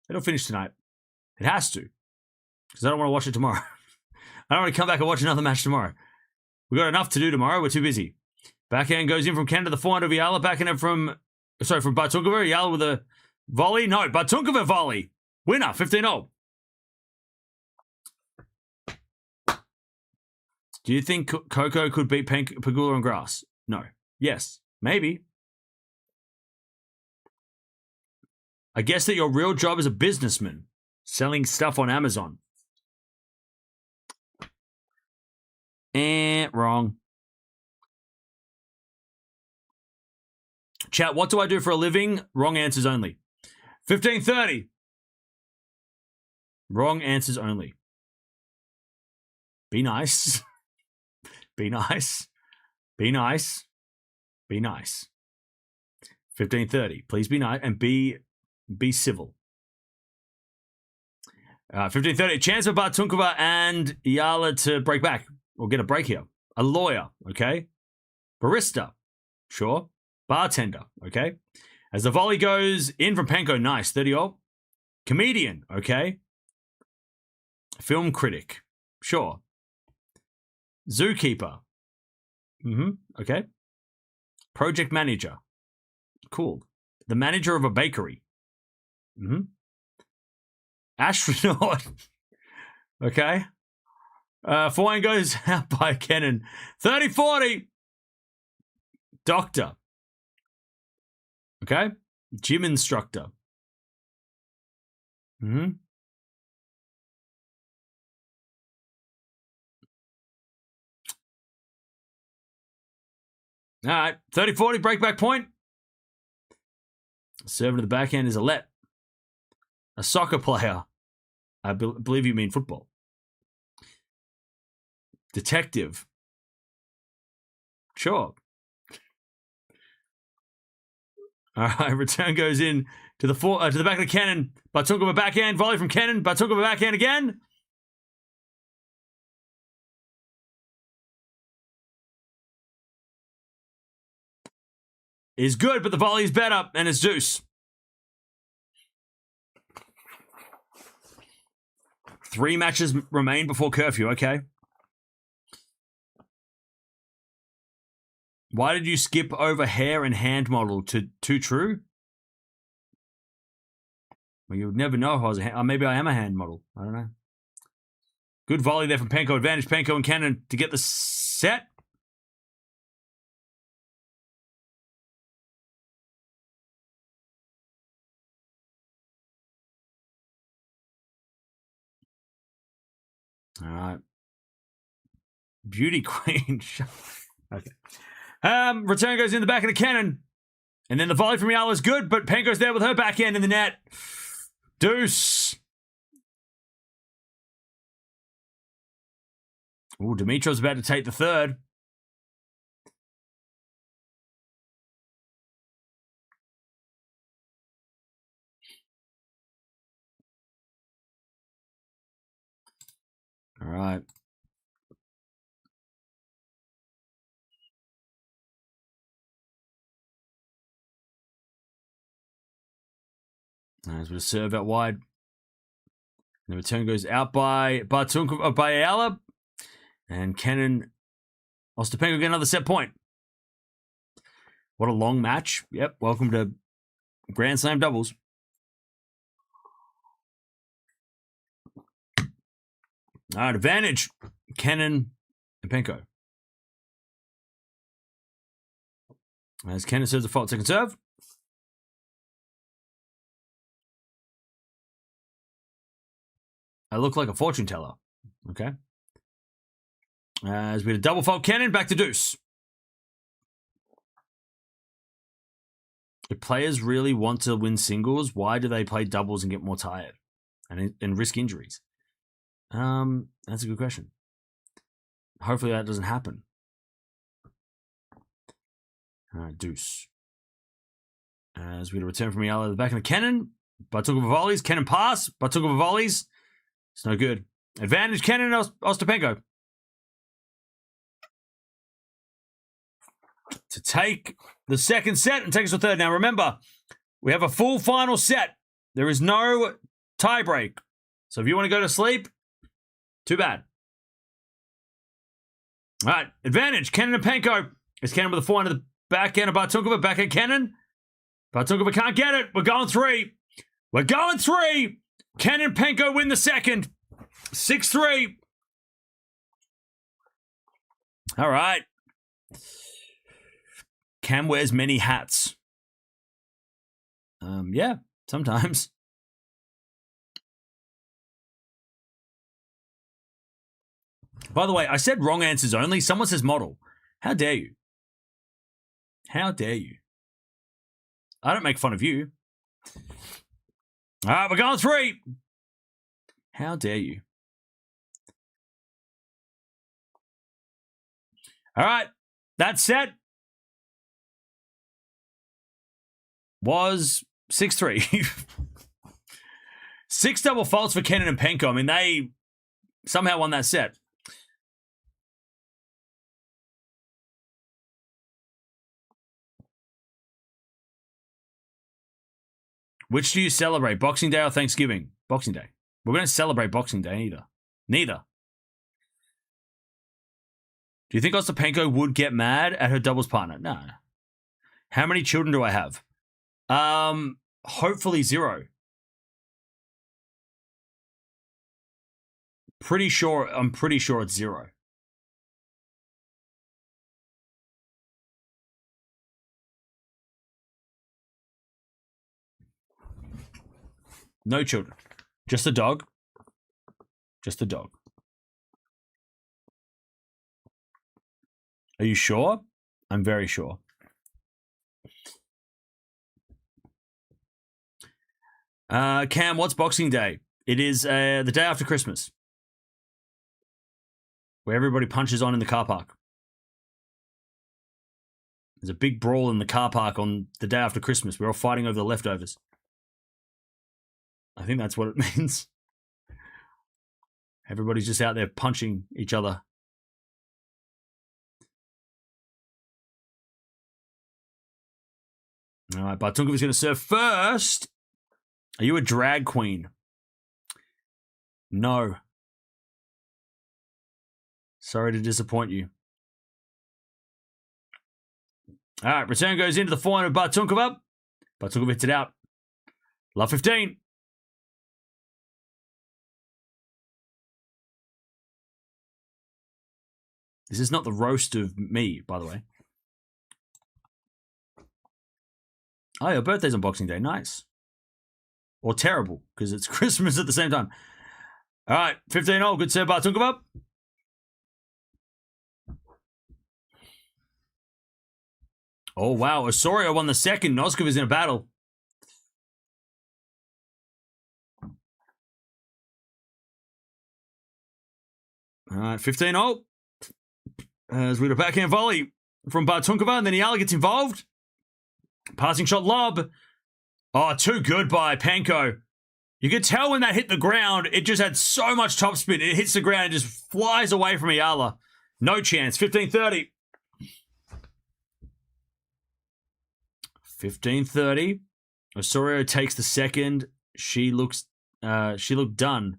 It'll finish tonight. It has to. Because I don't want to watch it tomorrow. I don't want to come back and watch another match tomorrow. We've got enough to do tomorrow. We're too busy. Backhand goes in from Kenin to the forehand of Eala. Backhand from Bartunkova. Eala with a volley. No, Bartunkova volley. Winner, 15-0. Do you think Coco could beat Pegula on grass? No. Yes. Maybe. I guess that your real job is a businessman, selling stuff on Amazon. Wrong. Chat, what do I do for a living? Wrong answers only. 15:30. Wrong answers only. Be nice. Be nice. Be nice. Be nice. 15:30. Please be nice and be civil. 15:30. Chance for Bartunkova and Eala to break back. Or get a break here. A lawyer, okay? Barista, sure. Bartender, okay? As the volley goes in from Penko, nice, 30-0. Comedian, okay? Film critic, sure. Zookeeper, okay. Project manager, cool. The manager of a bakery, Astronaut, okay. Forehand goes out by Kenin. 30-40. Doctor. Okay. Gym instructor. All right. 30-40. Breakback point. Serving to the backhand is a let. A soccer player. I believe you mean football. Detective. Sure. All right, return goes in to the back of Kenin. Bartunkova backhand, volley from Kenin. Bartunkova backhand again. Is good, but the volley is better, and it's deuce. 3 matches remain before curfew, okay? Why did you skip over hair and hand model to Too True? Well, you would never know if I was maybe I am a hand model. I don't know. Good volley there from Penko. Advantage Penko and Kenin to get the set. All right. Beauty queen. Okay. Return goes in the back of the Kenin. And then the volley from Eala is good, but Penko's there with her backhand in the net. Deuce. Ooh, Dimitrov's about to take the third. All right. As we serve out wide. And the return goes out by Bartunkova, by Eala. And Kenin Ostapenko get another set point. What a long match. Yep, welcome to Grand Slam doubles. All right, advantage. Kenin and Penko. As Kenin serves a fault second serve. I look like a fortune teller. Okay. As we had a double fault, Kenin back to deuce. If players really want to win singles, why do they play doubles and get more tired and risk injuries? That's a good question. Hopefully that doesn't happen. All right, deuce. As we return from Eala, the back of the Kenin. Bartunkova volleys. Kenin pass. Bartunkova volleys. It's no good. Advantage Kenin and Ostapenko. To take the second set and take us to third. Now remember, we have a full final set. There is no tie break. So if you want to go to sleep, too bad. All right, advantage Kenin and Penko. It's Kenin with a forehand to the backhand of Bartunkova. Backhand Kenin. Bartunkova can't get it. We're going three. We're going three. Kenin and Penko win the second. 6-3. All right. Cam wears many hats. Yeah, sometimes. By the way, I said wrong answers only. Someone says model. How dare you? How dare you? I don't make fun of you. All right, we're going three. How dare you? All right, that set was 6-3. 6 double faults for Kenin and Penko. I mean, they somehow won that set. Which do you celebrate, Boxing Day or Thanksgiving? Boxing Day. We're going to celebrate Boxing Day either. Neither. Do you think Ostapenko would get mad at her doubles partner? No. How many children do I have? Hopefully 0. I'm pretty sure it's 0. No children. Just a dog. Just a dog. Are you sure? I'm very sure. Cam, what's Boxing Day? It is the day after Christmas. Where everybody punches on in the car park. There's a big brawl in the car park on the day after Christmas. We're all fighting over the leftovers. I think that's what it means. Everybody's just out there punching each other. All right, Bartunkova's going to serve first. Are you a drag queen? No. Sorry to disappoint you. All right, return goes into the forehand of Bartunkova. Bartunkova hits it out. Love 15. This is not the roast of me, by the way. Oh, your birthday's on Boxing Day. Nice. Or terrible, because it's Christmas at the same time. All right, 15-0. Good serve, Bartunkova. Oh, wow. Osorio won the second. Noskov is in a battle. All right, 15-0. As we have a backhand volley from Bartunkova, and then Eala gets involved. Passing shot lob. Oh, too good by Penko. You could tell when that hit the ground, it just had so much topspin. It hits the ground and just flies away from Eala. No chance. 15-30. 15-30. Osorio takes the second. She looked done.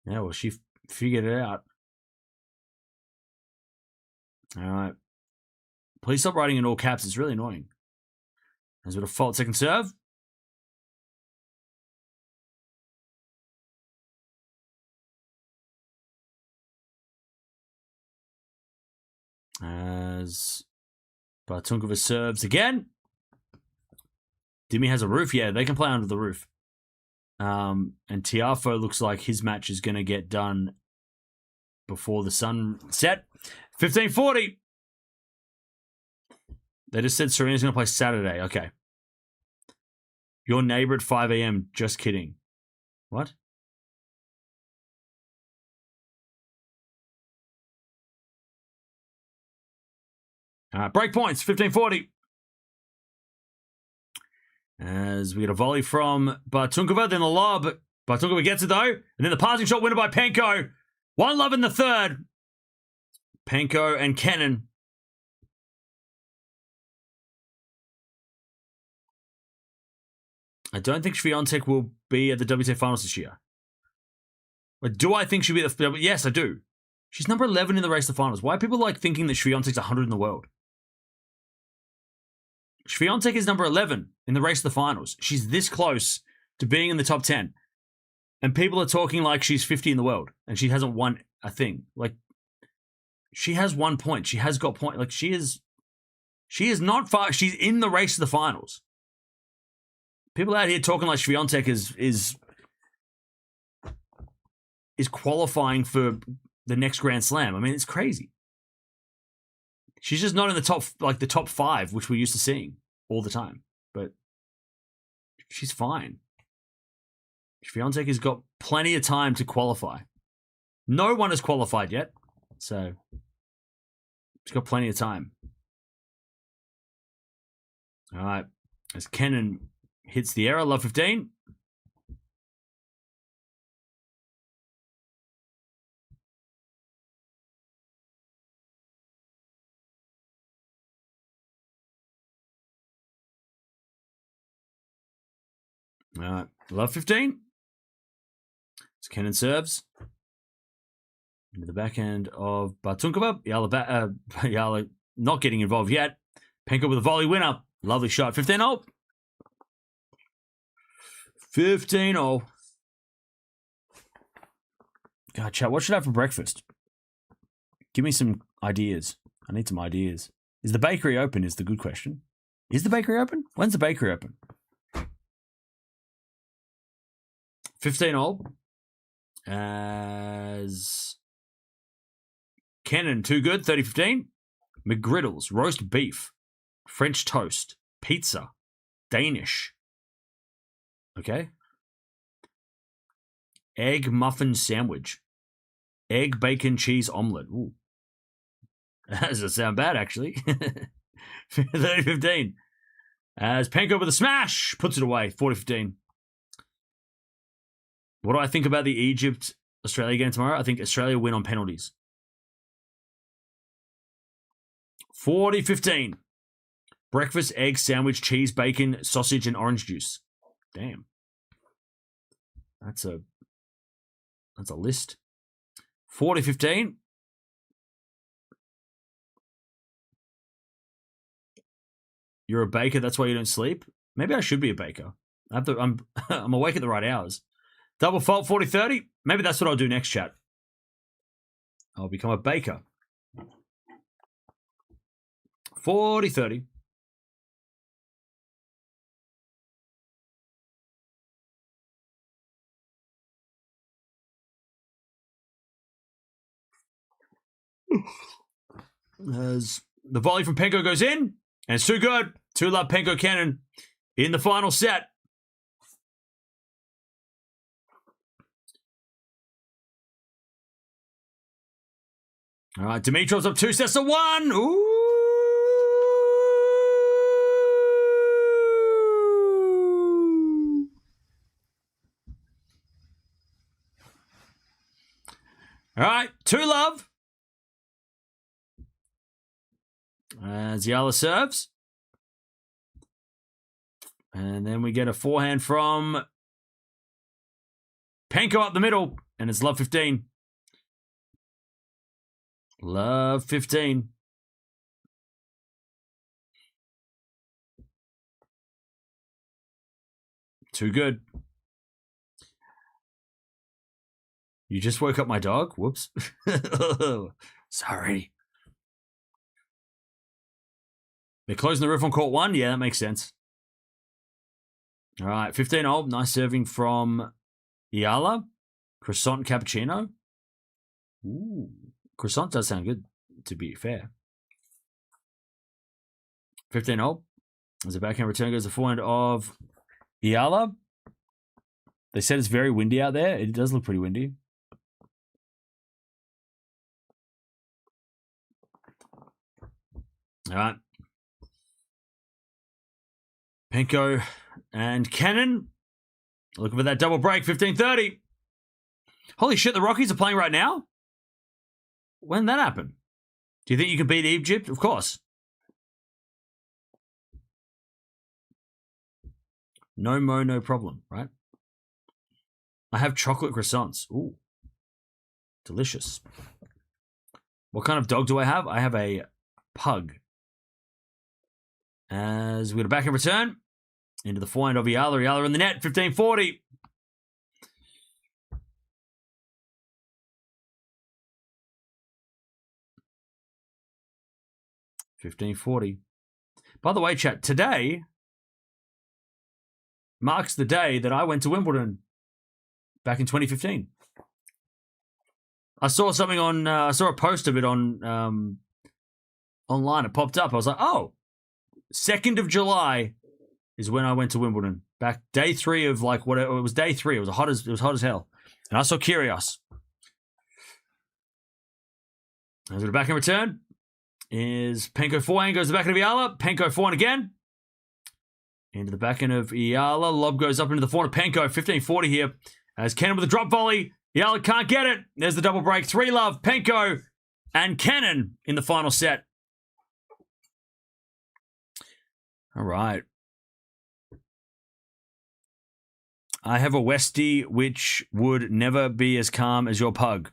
Yeah, well, she figured it out. All right. Please stop writing in all caps. It's really annoying. As with a fault second serve. As Bartunkova serves again. Dimi has a roof. Yeah, they can play under the roof. And Tiafoe looks like his match is going to get done before the sun set. 15:40. They just said Serena's going to play Saturday. Okay. Your neighbor at 5 a.m. Just kidding. What? Break points. 15:40. As we get a volley from Bartunkova, then the lob. Bartunkova gets it though. And then the passing shot winner by Penko. 1-love in the third. Penko and Kenin. I don't think Swiatek will be at the WTA Finals this year. But do I think she'll be at the... Yes, I do. She's number 11 in the race to the finals. Why are people like thinking that Swiatek's 100 in the world? Swiatek is number 11 in the race to the finals. She's this close to being in the top 10. And people are talking like she's 50 in the world. And she hasn't won a thing. Like, she has 1 point. She has got point. Like, she is not far. She's in the race to the finals. People out here talking like Swiatek is qualifying for the next Grand Slam. I mean, it's crazy. She's just not in the top 5, which we're used to seeing all the time. But she's fine. Swiatek has got plenty of time to qualify. No one has qualified yet, so she's got plenty of time. All right, as Kenin hits the error, love 15. All right, love 15. As Kenin serves. Into the backhand of Bartunkova. Eala not getting involved yet. Penko with a volley winner. Lovely shot. 15-0. 15-0. God, chat, what should I have for breakfast? Give me some ideas. I need some ideas. Is the bakery open is the good question. Is the bakery open? When's the bakery open? 15-0. As Kenin, too good, 30-15. McGriddles, roast beef, French toast, pizza, Danish. Okay. Egg muffin sandwich, egg bacon cheese omelet. Ooh. That doesn't sound bad, actually. 30-15. As Penko with a smash, puts it away, 40-15. What do I think about the Egypt-Australia game tomorrow? I think Australia win on penalties. 40-15. Breakfast, egg, sandwich, cheese, bacon, sausage, and orange juice. Damn. That's a list. 40-15. You're a baker, that's why you don't sleep? Maybe I should be a baker. I'm awake at the right hours. Double fault, 40-30. Maybe that's what I'll do next, chat. I'll become a baker. 40-30. As the volley from Penko goes in, and it's too good. 2-love Penko Kenin in the final set. All right, Dimitrov's up 2-1. Ooh. All right, 2-love. As Eala serves. And then we get a forehand from Penko up the middle, and it's love 15. Love 15. Too good. You just woke up my dog? Whoops. Sorry. They're closing the roof on court 1? Yeah, that makes sense. All right, 15-0. Nice serving from Eala. Croissant cappuccino. Ooh. Croissant does sound good, to be fair. 15-0. As a backhand return goes the forehand of Eala. They said it's very windy out there. It does look pretty windy. All right. Penko and Kenin looking for that double break, 15-30. Holy shit, the Rockies are playing right now? When did that happen? Do you think you can beat Egypt? Of course. No mo, no problem, right? I have chocolate croissants. Ooh. Delicious. What kind of dog do I have? I have a pug. As we get a back in return. Into the forehand of Eala. Eala in the net, 15-40. By the way, chat, today marks the day that I went to Wimbledon back in 2015. I saw something on, I saw a post of it on online. It popped up. I was like, oh, 2nd of July is when I went to Wimbledon. Back day 3 of like whatever. It was day 3. It was hot as hell. And I saw Kyrgios. As the back in return is Penko forehand goes to the back end of Eala. Penko forehand again. Into the back end of Eala. Lob goes up into the forehand of Penko. 15-40 here. As Kenin with a drop volley. Eala can't get it. There's the double break. 3-love. Penko and Kenin in the final set. All right. I have a Westie which would never be as calm as your pug.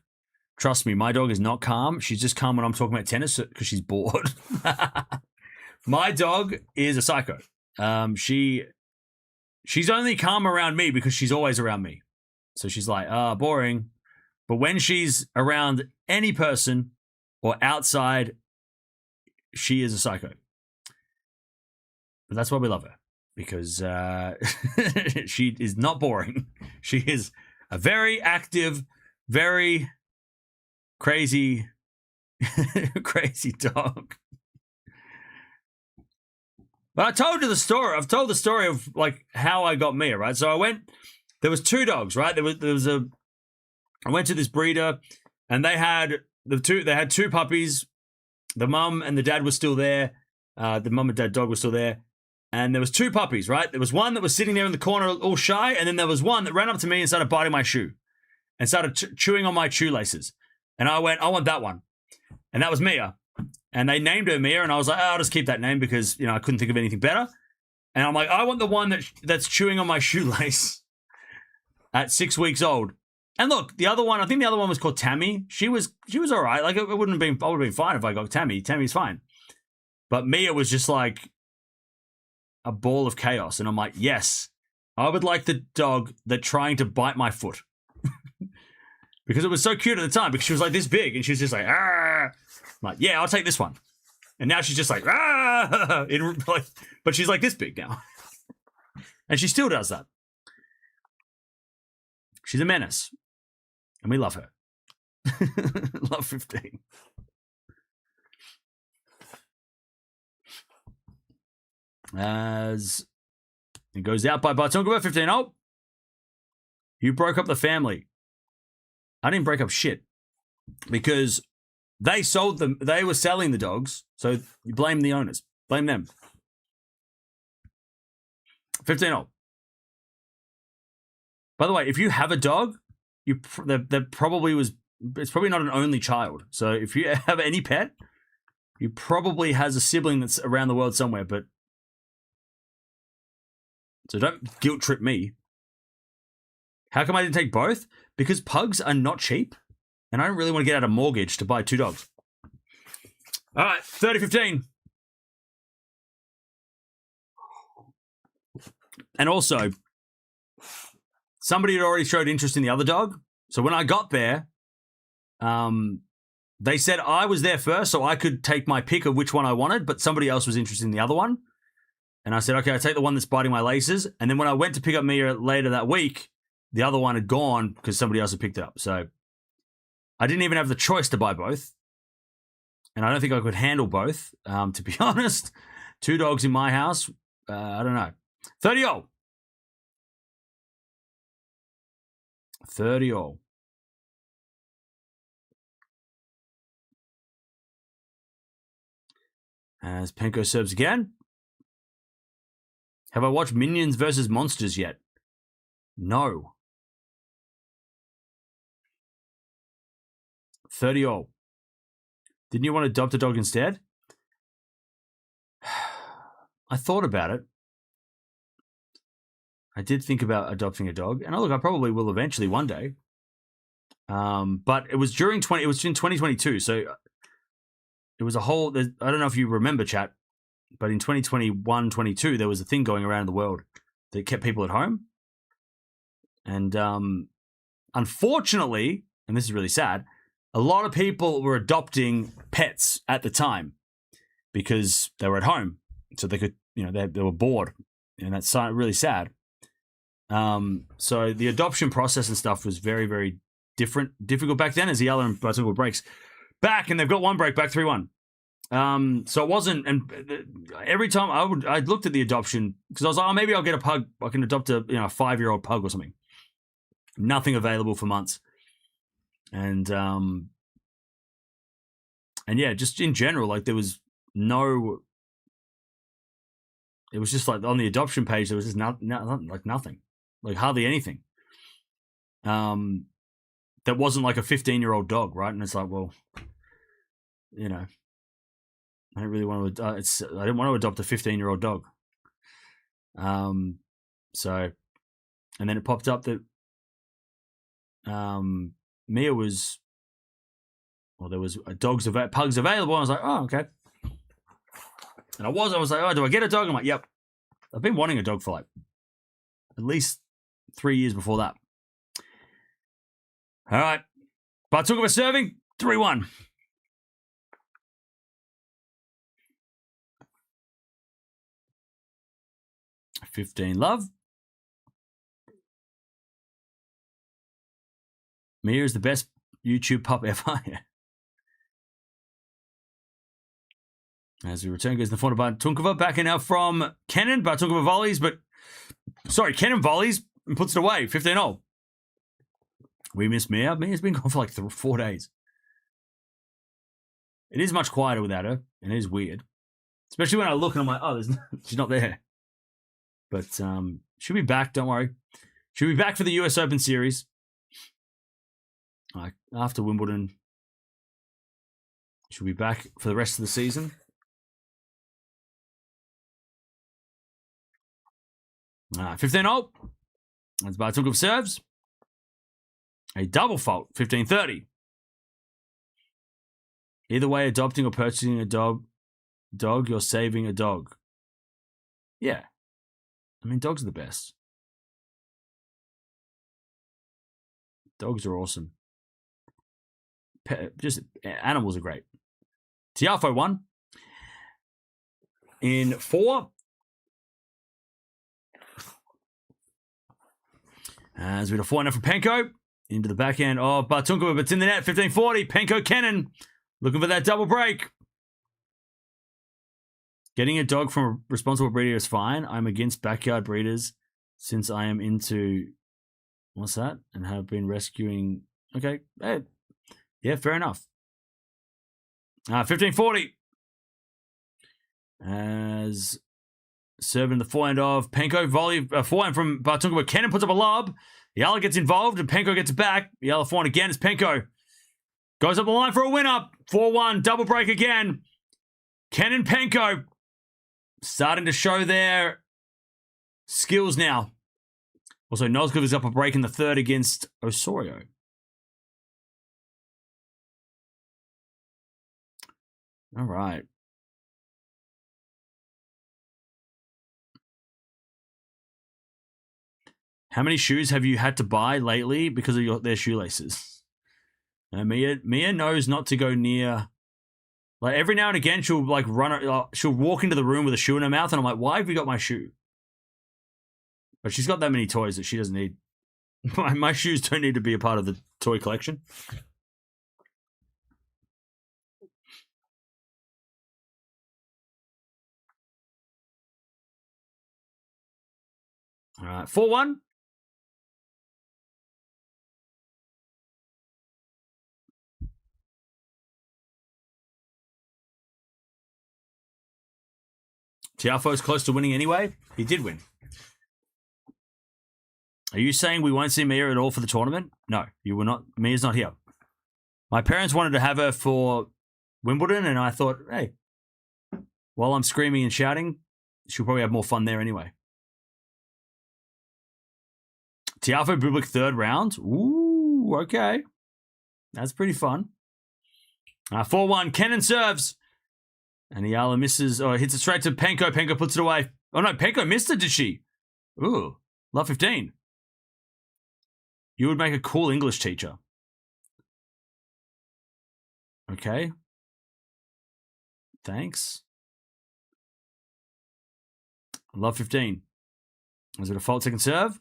Trust me, my dog is not calm. She's just calm when I'm talking about tennis because she's bored. My dog is a psycho. She's only calm around me because she's always around me. So she's like, boring. But when she's around any person or outside, she is a psycho. But that's why we love her. Because she is not boring. She is a very active, very crazy, crazy dog. But I told you the story. I've told the story of like how I got Mia, right? So I went. There was 2 dogs, right? There was a. I went to this breeder, and they had They had 2 puppies. The mum and the dad were still there. The mum and dad dog were still there. And there was 2 puppies, right? There was one that was sitting there in the corner all shy, and then there was one that ran up to me and started biting my shoe and started chewing on my shoelaces. And I went, I want that one. And that was Mia. And they named her Mia, and I was like, I'll just keep that name because, you know, I couldn't think of anything better. And I'm like, I want the one that's chewing on my shoelace at 6 weeks old. And look, the other one, I think the other one was called Tammy. She was all right. Like, I would have been fine if I got Tammy. Tammy's fine. But Mia was just like a ball of chaos. And I'm like, yes, I would like the dog that's trying to bite my foot. Because it was so cute at the time because she was like this big and she was just like, ah. I'm like, yeah, I'll take this one. And now she's just like, ah. But she's like this big now. And she still does that. She's a menace. And we love her. Love 15. As it goes out by Bartunkova, 15-0. You broke up the family. I didn't break up shit. Because they sold them. They were selling the dogs. So you blame the owners. Blame them. 15-0. By the way, if you have a dog, that probably was. It's probably not an only child. So if you have any pet, you probably has a sibling that's around the world somewhere. But so don't guilt trip me. How come I didn't take both? Because pugs are not cheap, and I don't really want to get out a mortgage to buy 2 dogs. All right, 30-15. And also, somebody had already showed interest in the other dog. So when I got there, they said I was there first, so I could take my pick of which one I wanted, but somebody else was interested in the other one. And I said, okay, I'll take the one that's biting my laces. And then when I went to pick up Mirra later that week, the other one had gone because somebody else had picked it up. So I didn't even have the choice to buy both. And I don't think I could handle both, to be honest. 2 dogs in my house, I don't know. 30-all. 30-all. As Penko serves again. Have I watched Minions versus Monsters yet? No. 30-all. Didn't you want to adopt a dog instead? I thought about it. I did think about adopting a dog. And look, I probably will eventually one day. But it was in 2022. So it was a whole, I don't know if you remember, chat, but in 2021-22, there was a thing going around the world that kept people at home. And unfortunately, and this is really sad, a lot of people were adopting pets at the time because they were at home. So they could, they were bored. And that's really sad. So the adoption process and stuff was very, very difficult back then as Eala and Bartunkova breaks back, and they've got one break back 3-1. So it wasn't, and every time I looked at the adoption because I was like, oh, maybe I'll get a pug. I can adopt a 5-year-old pug or something. Nothing available for months. And yeah, just in general, like there was no, it was just like on the adoption page, there was just nothing, like hardly anything. That wasn't like a 15-year-old dog, right? And it's like, well, I don't really want to. I didn't want to adopt a 15-year-old dog. So, and then it popped up that Mia was, well, there was pugs available. I was like, oh, okay. And I was like, oh, do I get a dog? I'm like, yep. I've been wanting a dog for like at least 3 years before that. All right. Bartunkova serving, 3-1. $15 love. Mia is the best YouTube pup ever. As we return, goes in the front of Bartunkova. Backing out from Kenin. Bartunkova volleys, Kenin volleys and puts it away. 15-all. We miss Mia. Mia's been gone for like 4 days. It is much quieter without her, and it is weird. Especially when I look and I'm like, oh, she's not there. But she'll be back, don't worry. She'll be back for the US Open Series. After Wimbledon. She'll be back for the rest of the season. All right, 15-all. That's Bartunkova serves. A double fault, 15-30. Either way, adopting or purchasing a dog, you're saving a dog. Yeah. I mean, dogs are the best. Dogs are awesome. Just animals are great. Tiafo won. In 4. As we had a 4-0 from Penko. Into the backhand of Bartunkova, but it's in the net. 15-40. Penko Kenin looking for that double break. Getting a dog from a responsible breeder is fine. I'm against backyard breeders since I am into, what's that? And have been rescuing. Okay. Hey. Yeah, fair enough. 15-40. As serving the forehand of Penko, volley, forehand from Bartunkova. Kenin puts up a lob. Eala gets involved and Penko gets it back. Eala forehand again as Penko goes up the line for a win-up. 4-1, double break again. Kenin Penko starting to show their skills now. Also, Noskov is up a break in the third against Osorio. All right. How many shoes have you had to buy lately because of their shoelaces? Mia knows not to go near. Like every now and again, she'll like she'll walk into the room with a shoe in her mouth, and I'm like, "Why have you got my shoe?" But she's got that many toys that she doesn't need. My shoes don't need to be a part of the toy collection. All right, 4-1. Tiafoe's close to winning anyway. He did win. Are you saying we won't see Mia at all for the tournament? No, you will not. Mia's not here. My parents wanted to have her for Wimbledon, and I thought, hey, while I'm screaming and shouting, she'll probably have more fun there anyway. Tiafoe Bublik third round. Ooh, okay. That's pretty fun. 4-1. Kenin serves. And Eala misses, hits it straight to Penko. Penko puts it away. Oh, no, Penko missed it, did she? Ooh, love 15. You would make a cool English teacher. Okay. Thanks. Love 15. Is it a fault second serve?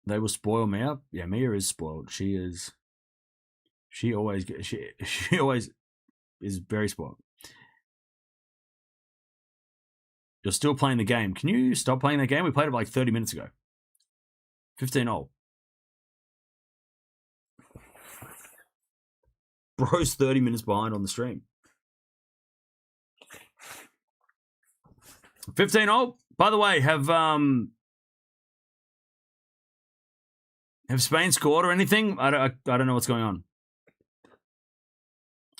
They will spoil Mia. Yeah, Mia is spoiled. She always is very spoiled. You're still playing the game. Can you stop playing that game? We played it like 30 minutes ago. 15-0. Bro's 30 minutes behind on the stream. 15-0. By the way, have Spain scored or anything? I don't know what's going on.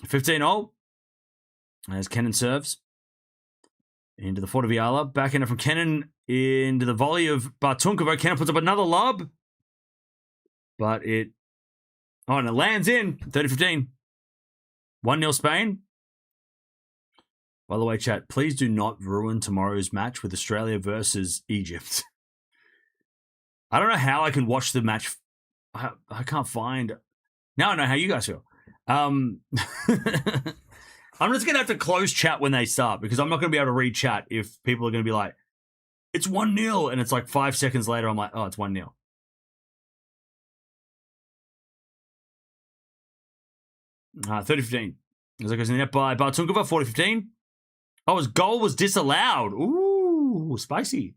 15-0. As Kenin serves. Into the fort of Eala. Back in it from Kenin. Into the volley of Bartunkova. Kenin puts up another lob. But it... Oh, and it lands in. 30-15. 1-0 Spain. By the way, chat, please do not ruin tomorrow's match with Australia versus Egypt. I don't know how I can watch the match. I can't find... Now I know how you guys feel. I'm just going to have to close chat when they start because I'm not going to be able to read chat if people are going to be like, it's 1-0. And it's like 5 seconds later, I'm like, oh, it's 1-0. 30-15. As it goes in the net by Bartunkova, 40-15. Oh, his goal was disallowed. Ooh, spicy.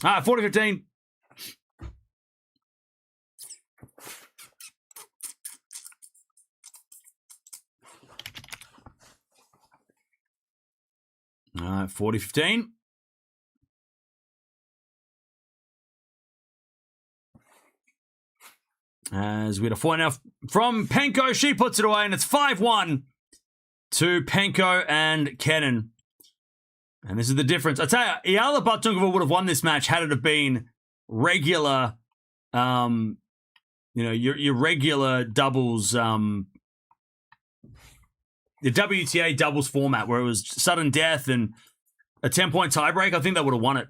40-15. All right, 40-15. As we had a 4 now from Penko. She puts it away, and it's 5-1 to Penko and Kenin. And this is the difference. I tell you, Eala Bartunkova would have won this match had it have been regular, your regular doubles, the WTA doubles format where it was sudden death and a 10-point tiebreak. I think they would have won it.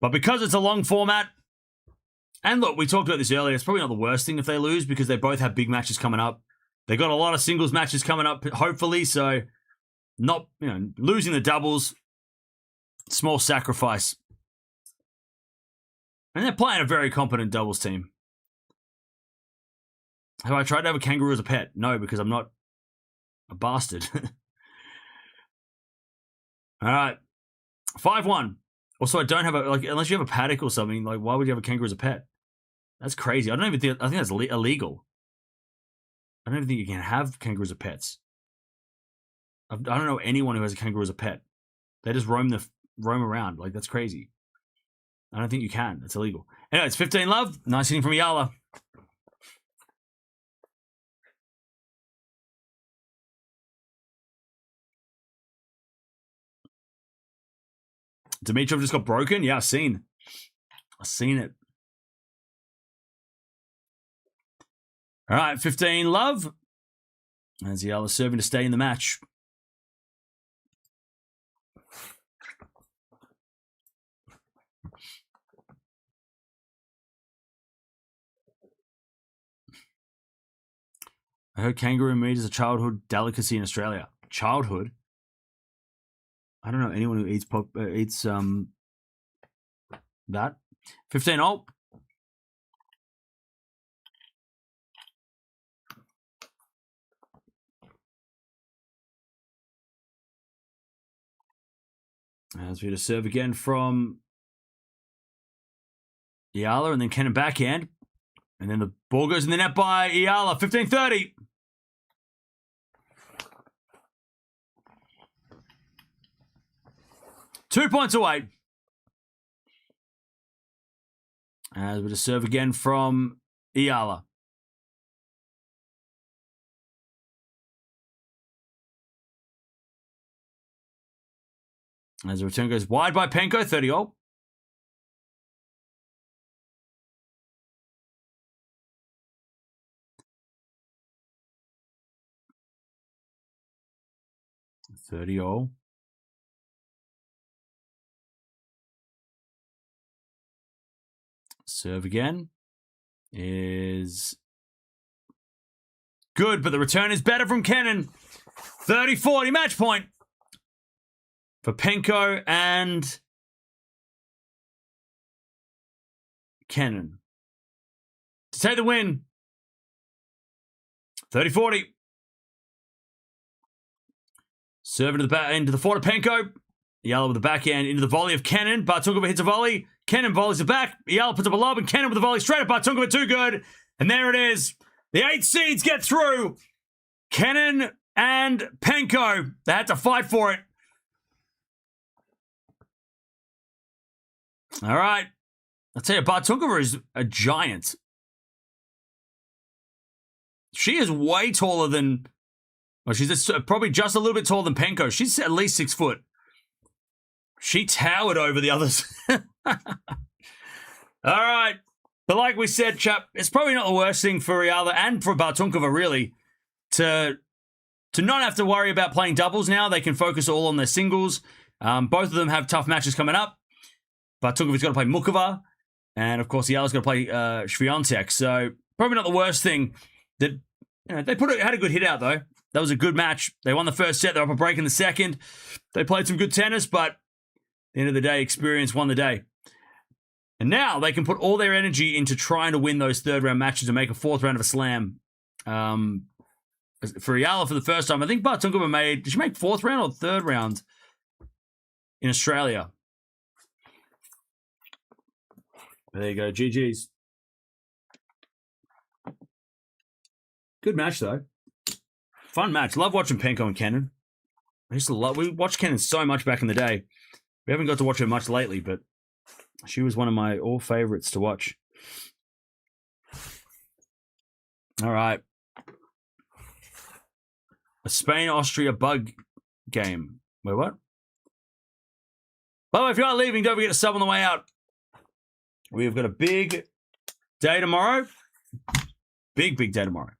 But because it's a long format, and look, we talked about this earlier, it's probably not the worst thing if they lose because they both have big matches coming up. They got a lot of singles matches coming up, hopefully, so not, losing the doubles, small sacrifice. And they're playing a very competent doubles team. Have I tried to have a kangaroo as a pet? No, because I'm not a bastard. All right. 5-1. Also, I don't have unless you have a paddock or something, why would you have a kangaroo as a pet? That's crazy. I think that's illegal. I don't even think you can have kangaroos as pets. I don't know anyone who has a kangaroo as a pet. They just roam around. That's crazy. I don't think you can. It's illegal. Anyway, it's 15 love. Nice hitting from Eala. Dimitrov just got broken? Yeah, I've seen it. All right, 15 love. As Eala serving to stay in the match. I heard kangaroo meat is a childhood delicacy in Australia. Childhood? I don't know anyone who eats that. 15 ult. As we to serve again from Eala, and then Kenin backhand. And then the ball goes in the net by Eala. 15-30. Two points away. As we to serve again from Eala. As the return goes wide by Penko, 30 all. Serve again is good, but the return is better from Kenin. 30-40 match point for Penko and Kenin to take the win. 30-40. Serving to the back into the forward of Penko. Eala with the backhand into the volley of Kenin. Bartunkova hits a volley. Kenin volleys it back. Eala puts up a lob, and Kenin with the volley straight at Bartunkova. Too good. And there it is. The 8 seeds get through. Kenin and Penko. They had to fight for it. All right. I'll tell you, Bartunkova is a giant. She is way taller than... Well, she's probably just a little bit taller than Penko. She's at least 6 foot. She towered over the others. All right. But like we said, chap, it's probably not the worst thing for Eala and for Bartunkova, really, to not have to worry about playing doubles now. They can focus all on their singles. Both of them have tough matches coming up. Bartunkova's got to play Mukova. And, of course, Eala's got to play Swiatek. So probably not the worst thing. That they had a good hit out, though. That was a good match. They won the first set. They're up a break in the second. They played some good tennis, but at the end of the day, experience won the day. And now they can put all their energy into trying to win those third-round matches and make a fourth round of a slam. For Eala for the first time, I think Bartunkova did she make fourth round or third round in Australia? There you go, GG's. Good match, though. Fun match. Love watching Penko and Kenin. We watched Kenin so much back in the day. We haven't got to watch her much lately, but she was one of my all favorites to watch. All right. A Spain-Austria bug game. Wait, what? By the way, if you are leaving, don't forget to sub on the way out. We've got a big day tomorrow. Big day tomorrow.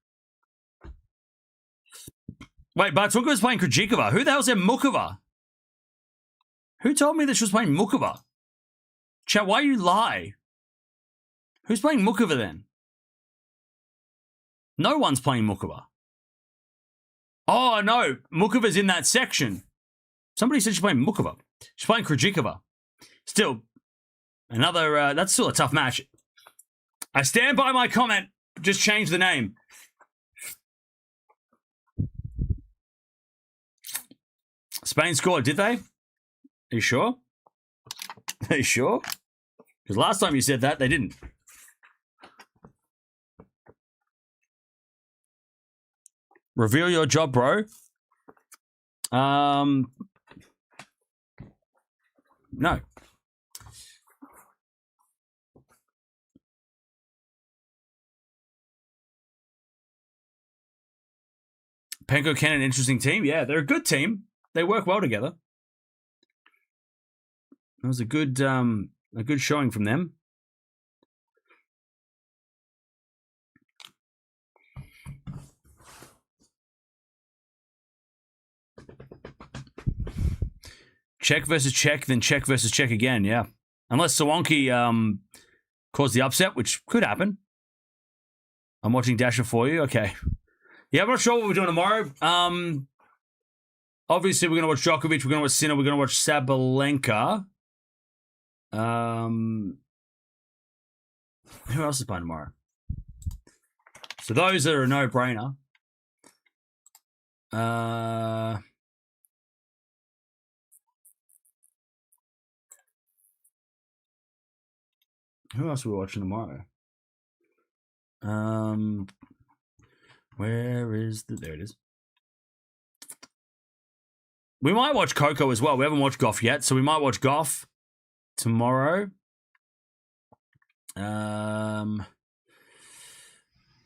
Wait, Bartunkova's playing Krejcikova. Who the hell's in Mukova? Who told me that she was playing Mukova? Chat, why you lie? Who's playing Mukova then? No one's playing Mukova. Oh, no. Mukova's in that section. Somebody said she's playing Mukova. She's playing Krejcikova. Still, that's still a tough match. I stand by my comment. Just change the name. Spain scored, did they? Are you sure? Are you sure? Because last time you said that, they didn't. Reveal your job, bro. No. Penko Kenin, interesting team. Yeah, they're a good team. They work well together. That was a good showing from them. Czech versus Czech, then Czech versus Czech again, yeah. Unless Swanky caused the upset, which could happen. I'm watching Dasher for you. Okay. Yeah, I'm not sure what we're doing tomorrow. Obviously, we're going to watch Djokovic. We're going to watch Sinner. We're going to watch Sabalenka. Who else is playing tomorrow? So those are a no-brainer. Who else are we watching tomorrow? Where is the... There it is. We might watch Coco as well. We haven't watched Gauff yet, so we might watch Gauff tomorrow.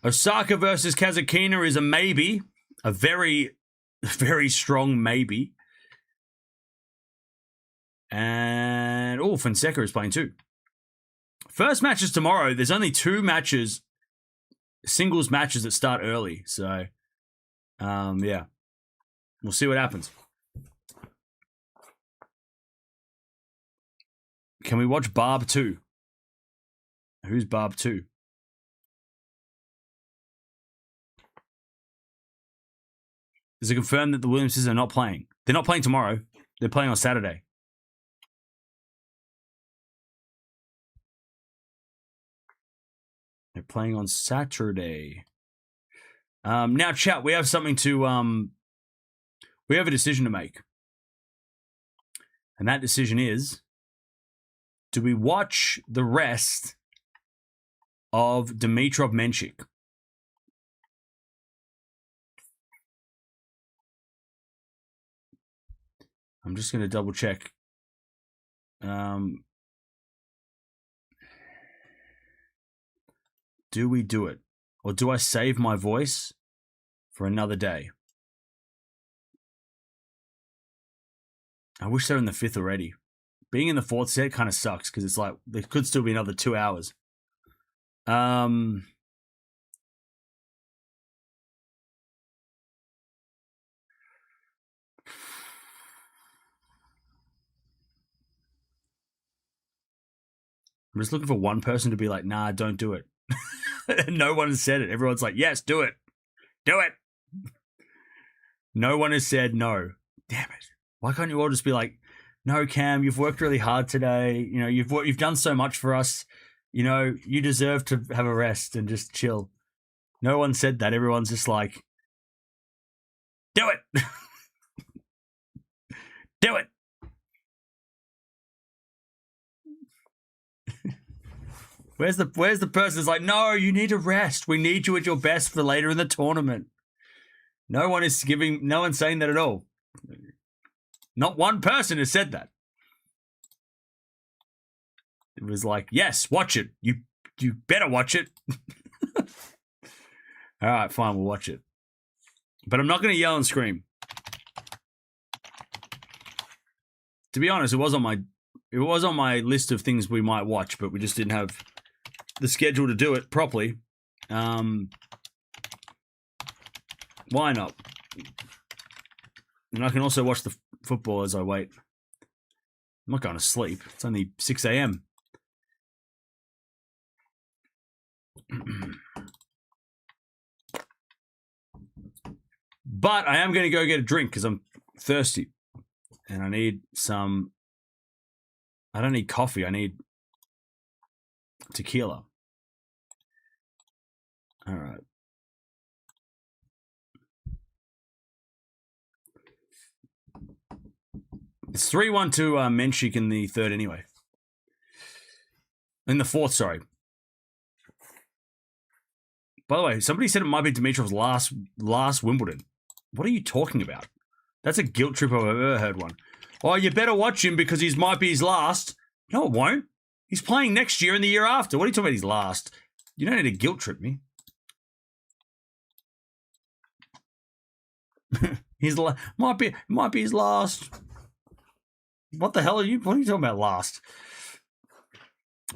Osaka versus Kazatkina is a maybe. A very, very strong maybe. And, oh, Fonseca is playing too. First match is tomorrow. There's only 2 matches, singles matches that start early. So, yeah. We'll see what happens. Can we watch Barb 2? Who's Barb 2? Is it confirmed that the Williamses are not playing? They're not playing tomorrow. They're playing on Saturday. They're playing on Saturday. Now, chat, we have something to... we have a decision to make. And that decision is... Do we watch the rest of Dimitrov Menchik? I'm just going to double check. Do we do it? Or do I save my voice for another day? I wish they're in the 5th already. Being in the 4th set kind of sucks because it's like there could still be another 2 hours. I'm just looking for one person to be like, nah, don't do it. No one has said it. Everyone's like, yes, do it. Do it. No one has said no. Damn it. Why can't you all just be like, no, Cam, you've worked really hard today. You know, you've done so much for us. You know, you deserve to have a rest and just chill. No one said that. Everyone's just like, do it. Do it. Where's the person that's like, no, you need to rest. We need you at your best for later in the tournament. No one's saying that at all. Not one person has said that. It was like, yes, watch it. You better watch it. All right, fine, we'll watch it. But I'm not going to yell and scream. To be honest, it was on my list of things we might watch, but we just didn't have the schedule to do it properly. Why not? And I can also watch the football as I wait. I'm not going to sleep. It's only 6 a.m. But I am going to go get a drink because I'm thirsty. And I need some... I don't need coffee. I need tequila. All right. It's 3-1 to Menchik in the 3rd anyway. In the 4th, sorry. By the way, somebody said it might be Dimitrov's last Wimbledon. What are you talking about? That's a guilt trip if I've ever heard one. Oh, you better watch him because he might be his last. No, it won't. He's playing next year and the year after. What are you talking about his last? You don't need to guilt trip me. Might be his last. What the hell are you talking about last?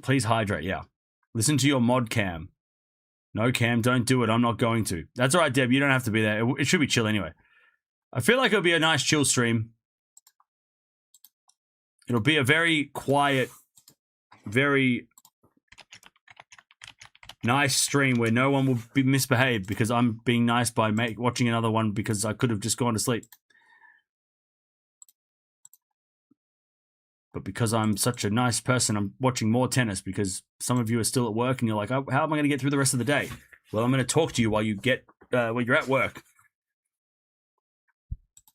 Please hydrate, yeah. Listen to your mod, Cam. No, Cam, don't do it. I'm not going to. That's all right, Deb. You don't have to be there. It should be chill anyway. I feel like it'll be a nice chill stream. It'll be a very quiet, very nice stream where no one will be misbehaved because I'm being nice by watching another one because I could have just gone to sleep. But because I'm such a nice person, I'm watching more tennis because some of you are still at work and you're like, oh, how am I going to get through the rest of the day? Well, I'm going to talk to you while you're at work.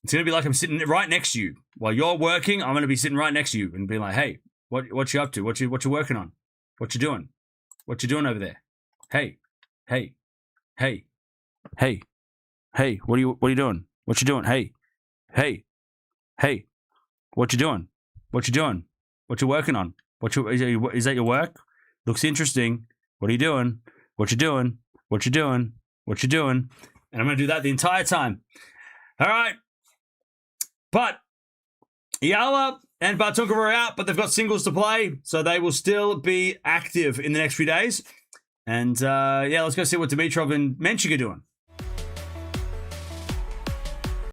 It's going to be like I'm sitting right next to you. While you're working, I'm going to be sitting right next to you and be like, hey, what you up to? What you working on? What you doing? What you doing over there? Hey, hey, hey, hey, hey, what are you doing? What you doing? Hey, hey, hey, what you doing? What you doing? What you working on? Is that your work? Looks interesting. What are you doing? What you doing? What you doing? What you doing? And I'm going to do that the entire time. All right. But Eala and Bartunkova are out, but they've got singles to play, so they will still be active in the next few days. And, let's go see what Dimitrov and Menchik are doing.